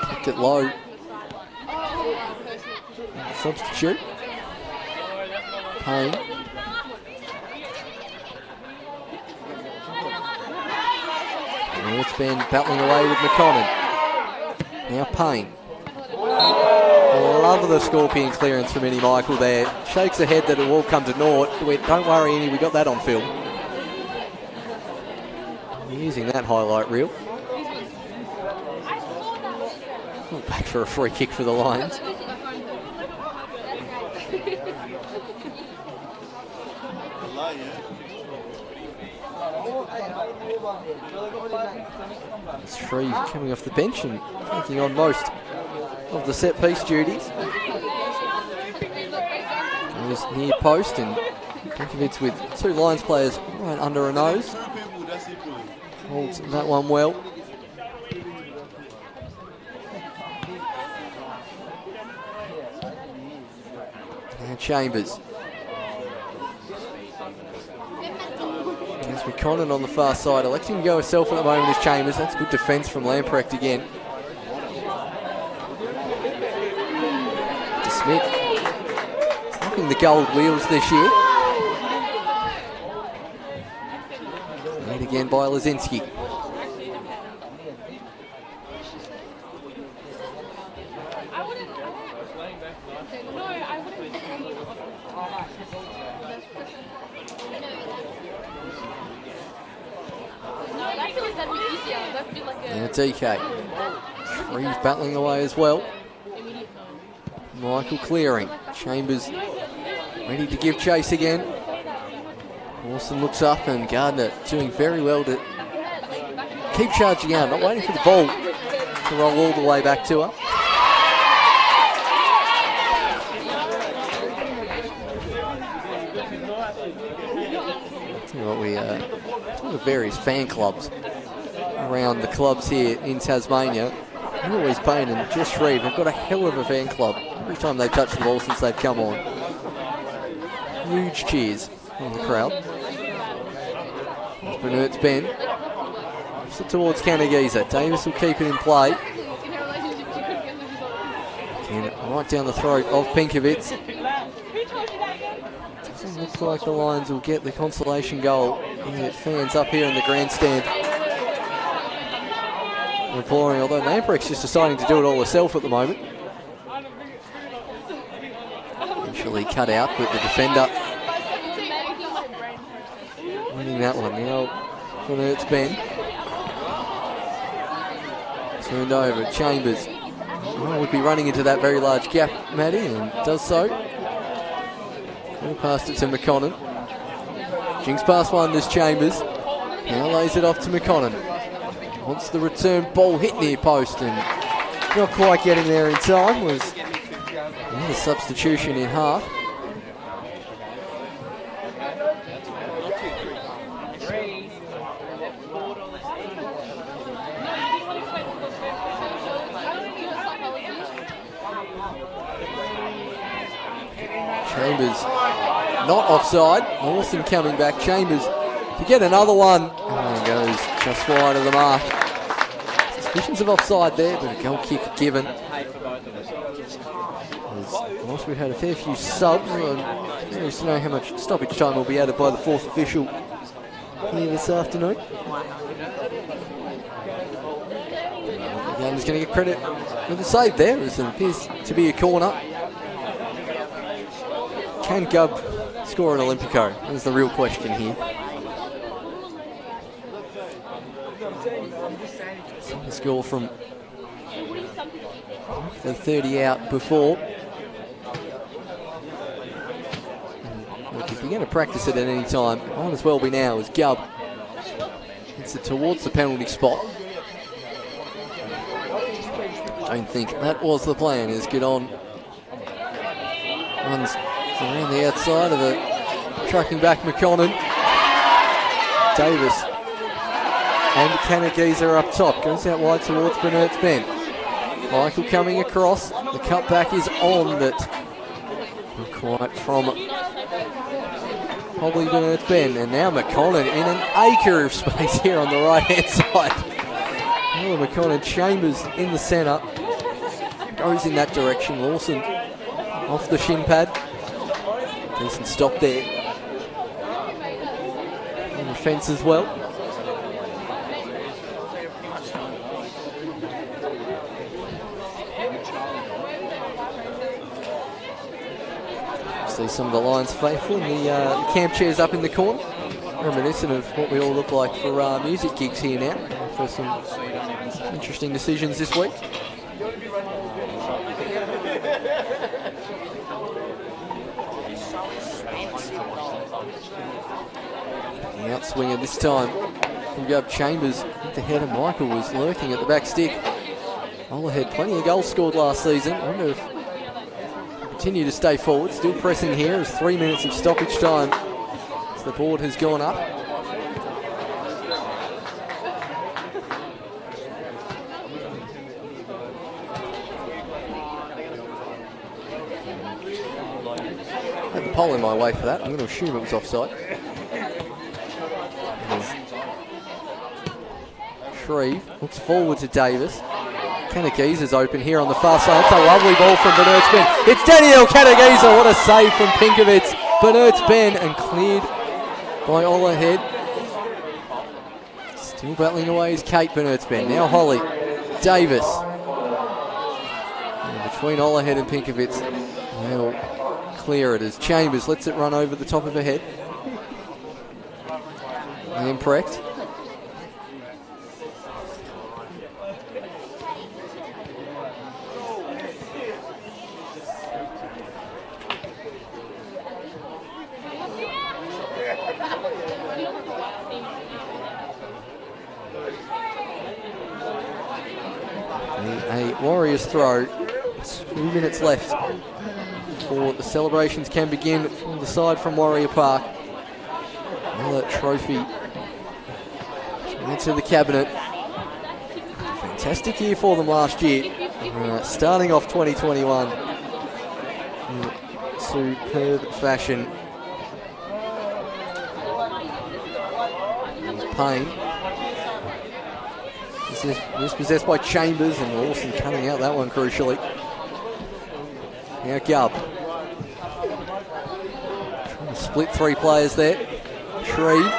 Kicked it low. Substitute. Payne. And it's been battling away with McConnell. Now Payne. Love the Scorpion clearance from Innie Michael there. Shakes the head that it will come to naught. Don't worry, Innie, we got that on film. Using that highlight reel. Back for a free kick for the Lions. Shreve coming off the bench and taking on most of the set piece duties. Goes near post and Drinkovich with 2 Lions players right under a nose. Holds that one well. Now Chambers. There's McConnell on the far side, electing to go herself at the moment is Chambers. That's good defence from Lamprecht again. Smith knocking the gold wheels this year. Made again by Lazinski. Now DK. Shreve battling away as well. Michael clearing. Chambers ready to give chase again. Lawson looks up and Gardner doing very well to keep charging out, not waiting for the ball to roll all the way back to her. Tell you what, we have various fan clubs around the clubs here in Tasmania. Always Payne and Jess Shreve have got a hell of a fan club every time they've touched the ball since they've come on. Huge cheers from the crowd. Bernert's Ben. So towards Canagiza. Davis will keep it in play. And right down the throat of Pinkovitz. Doesn't look like the Lions will get the consolation goal. And fans up here in the grandstand applauding, although Lamprecht's just deciding to do it all herself at the moment. Eventually cut out, but the defender winning that one. Now Bernert's Ben. Turned over, Chambers. Would be running into that very large gap, Maddie, and does so. Past it to McConnon. Jinks past one, this Chambers. Now lays it off to McConnon. Wants the return, ball hit near post, and not quite getting there in time. Was the substitution in half. Chambers not offside. Lawson coming back. Chambers to get another one. And goes just wide of the mark. Suspicions of offside there, but a goal kick given. Whilst we've had a fair few subs, I'm curious to know how much stoppage time will be added by the fourth official here this afternoon. The game is going to get credit with the save there, as it appears to be a corner. Can Gubb score an Olympico? That's the real question here. The score from the 30 out before. If you're going to practice it at any time, might as well be now, as Gubb hits it towards the penalty spot. I don't think that was the plan, as Gidon runs around the outside of it, tracking back McConnon. Davis and Canagiza up top, goes out wide towards Bernert's Ben. Michael coming across, the cutback is on, but not quite from probably Bernert's Ben, and now McConnon in an acre of space here on the right hand side. Oh, McConnon, Chambers in the centre, goes in that direction. Lawson off the shin pad. Decent stop there. On the fence as well. See some of the Lions faithful in the camp chairs up in the corner. Reminiscent of what we all look like for music gigs here now. For some interesting decisions this week. The outswinger this time from Gubb. Chambers with the header. Michael was lurking at the back stick. Ola had plenty of goals scored last season. I wonder if he'll continue to stay forward. Still pressing here as 3 minutes of stoppage time as the board has gone up. I had the pole in my way for that. I'm going to assume it was offside. Shreve looks forward to Davis. Canagiza's open here on the far side. That's a lovely ball from Bernert's Ben. It's Daniel Canagiza. What a save from Pinkovitz. Bernert's Ben and cleared by Olahead. Still battling away is Kate Bernert's Ben. Now Holly. Davis. And between Olahead and Pinkovitz. They'll clear it as Chambers lets it run over the top of her head. And Precht. A Warriors throw. 2 minutes left before the celebrations can begin from the side from Warrior Park. another trophy into the cabinet. Fantastic year for them last year. Starting off 2021 in superb fashion. Payne. This possessed by Chambers, and Lawson cutting out that one crucially. Now Gubb. Trying to split three players there. Shreve.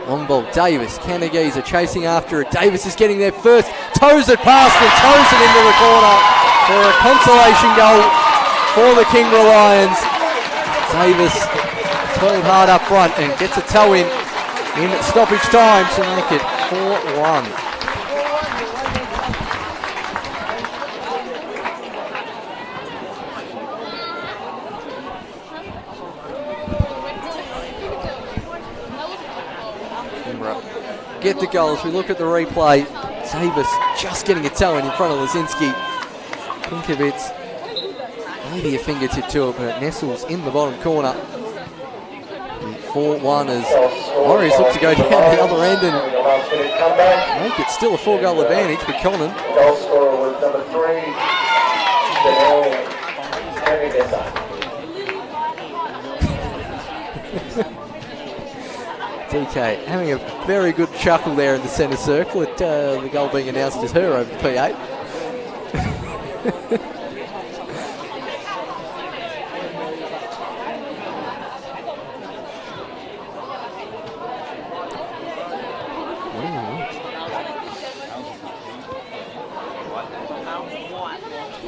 Long ball, Davis. Canagese chasing after it. Davis is getting there first. Toes it past and toes it into the corner for a consolation goal for the Kingborough Lions. Davis toiled hard up front and gets a toe in stoppage time to make it 4-1. Get the goals. We look at the replay. Davis just getting a toe in front of Lazinski. Pinkovitz, maybe a fingertip to it, but it nestles in the bottom corner. 4-1 as Warriors look to go down the other end and make it still a 4-goal advantage for Conan. Goal scorer was number 3, Janelle Canagese. DK having a very good chuckle there in the centre circle at the goal being announced as her over the P8.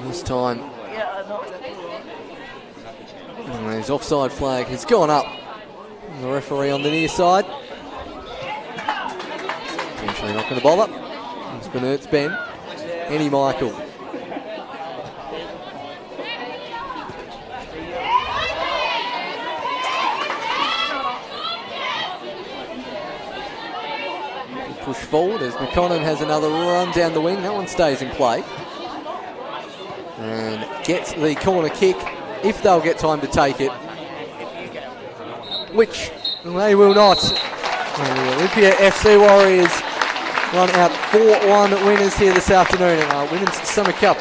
This time, and his offside flag has gone up. The referee on the near side. Potentially not going to bother. It's Bennett's Ben. Eddie Michael. Push forward as McConnon has another run down the wing. That one stays in play. And gets the corner kick if they'll get time to take it. Which they will not. The Olympia FC Warriors run out 4-1 winners here this afternoon and are Women's Summer Cup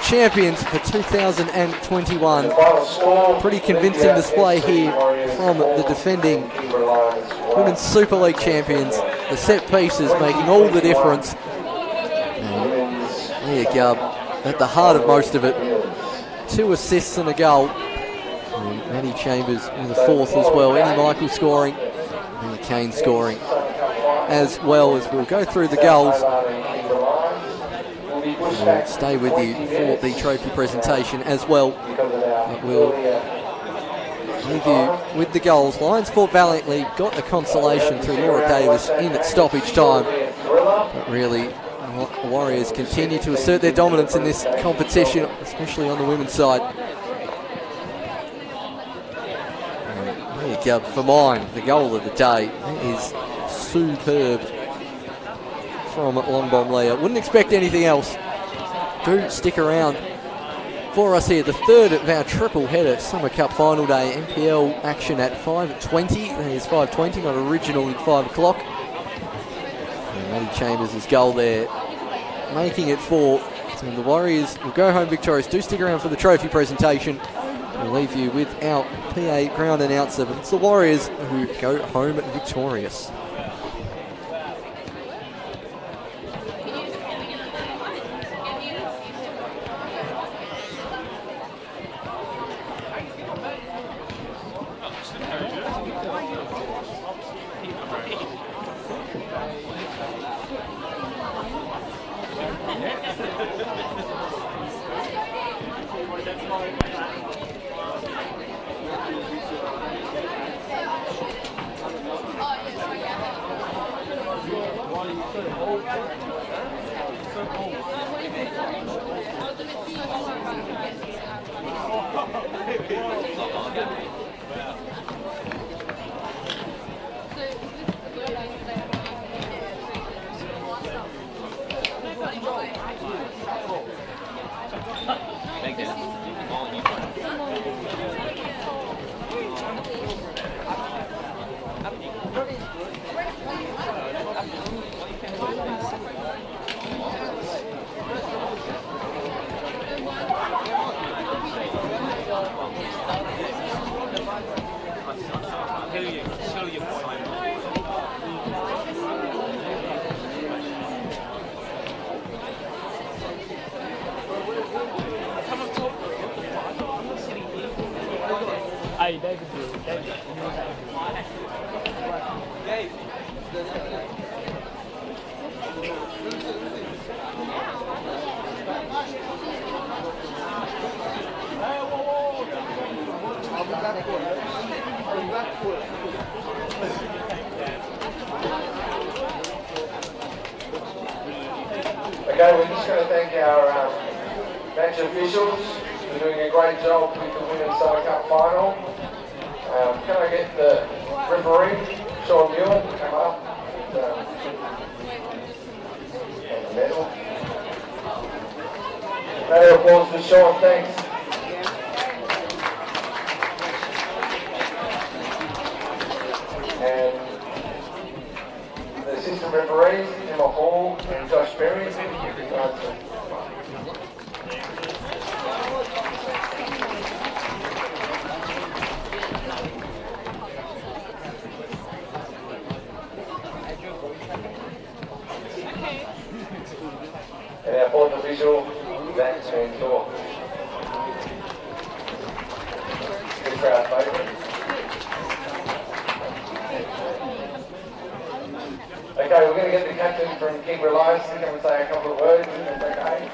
champions for 2021. Pretty convincing display here from the defending Women's Super League champions. The set pieces making all the difference. There you go, at the heart of most of it. 2 assists and a goal. And Maddie Chambers with a 4th as well. Eddie Michael scoring. And Kane scoring. As well as we'll go through the goals. We'll stay with you for the trophy presentation as well. But we'll leave you with the goals. Lions fought valiantly, got the consolation through Laura Davis in at stoppage time. But really, Warriors continue to assert their dominance in this competition, especially on the women's side. There you go, for mine, the goal of the day. It is superb from Long Bomb Leah. Wouldn't expect anything else. Do stick around for us here. The third of our triple header Summer Cup final day. NPL action at 5:20. That is 5:20, not original at 5 o'clock. Maddie Chambers' goal there, making it 4. So the Warriors will go home victorious. Do stick around for the trophy presentation. We'll leave you with our PA ground announcer, but it's the Warriors who go home victorious. Okay, we're just going to thank our match officials for doing a great job with the Women's Summer Cup final. Can I get the referee, Sean Muir, to come up and the medal? Round of applause for Sean, thanks. And the assistant referees, Emma Hall and Josh Berry. And our fourth official, Zach Mantor. Good crowd favourite. Okay, we're going to get the captain from King Reliance to come and say a couple of words, if that's okay.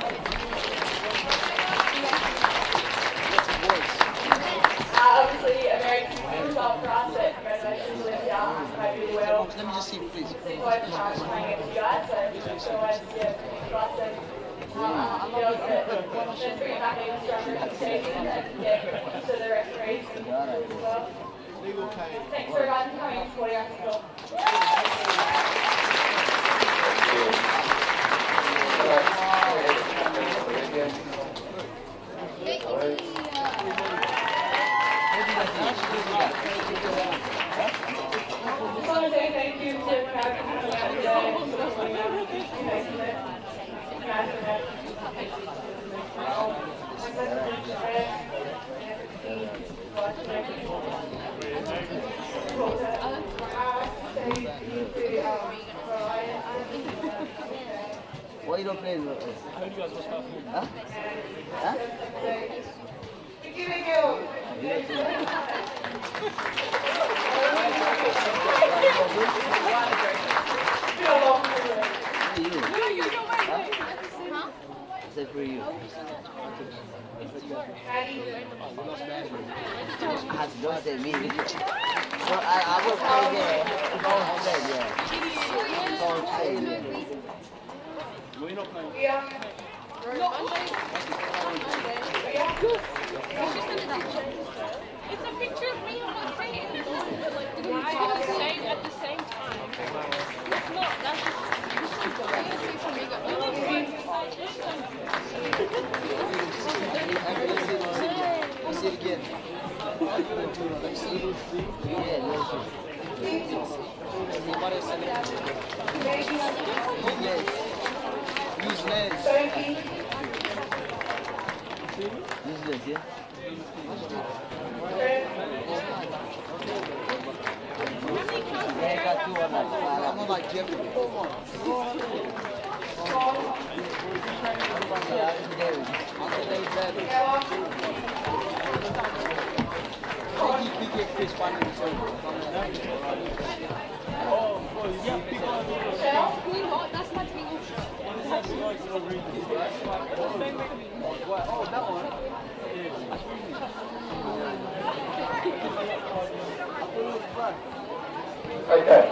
Obviously, a very good result for us at Congratulations, Olympia. Played really well. Let me just see, please. It's always a challenge playing against you guys, so it's always for us and girls that bring it back even stronger next season and to the referees as well. Thanks for everyone for coming and supporting our school. Just want to say thank you to everyone for coming out today. Why you don't play? Huh? Huh? Is that for you? Don't say me. So I will play there. Don't play there. Don't play there. It's a picture of me on my face. Why are you saying at the same time? It's not, that's just... Let's see it again. Let's see. Yeah, use lens. Use lens, yeah? Yeah, I got two on that. I'm not like Jeff. That's my dream. Oh, that one? Okay,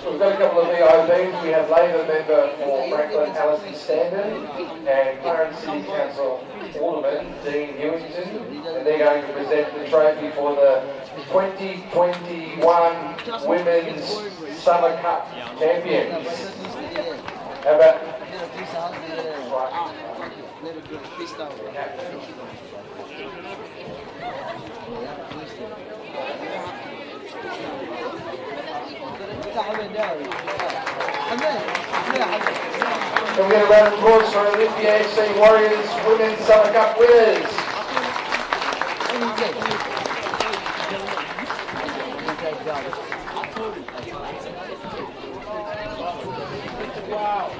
so we've got a couple of VIPs. We have Labour member for Franklin, Alison Standen, and Clarence City Council Alderman, Dean Hewington, and they're going to present the trophy for the 2021 Women's Summer Cup Champions. How about... Can we get a round of applause for Olympia FC Warriors Women's Summer Cup winners? Wow.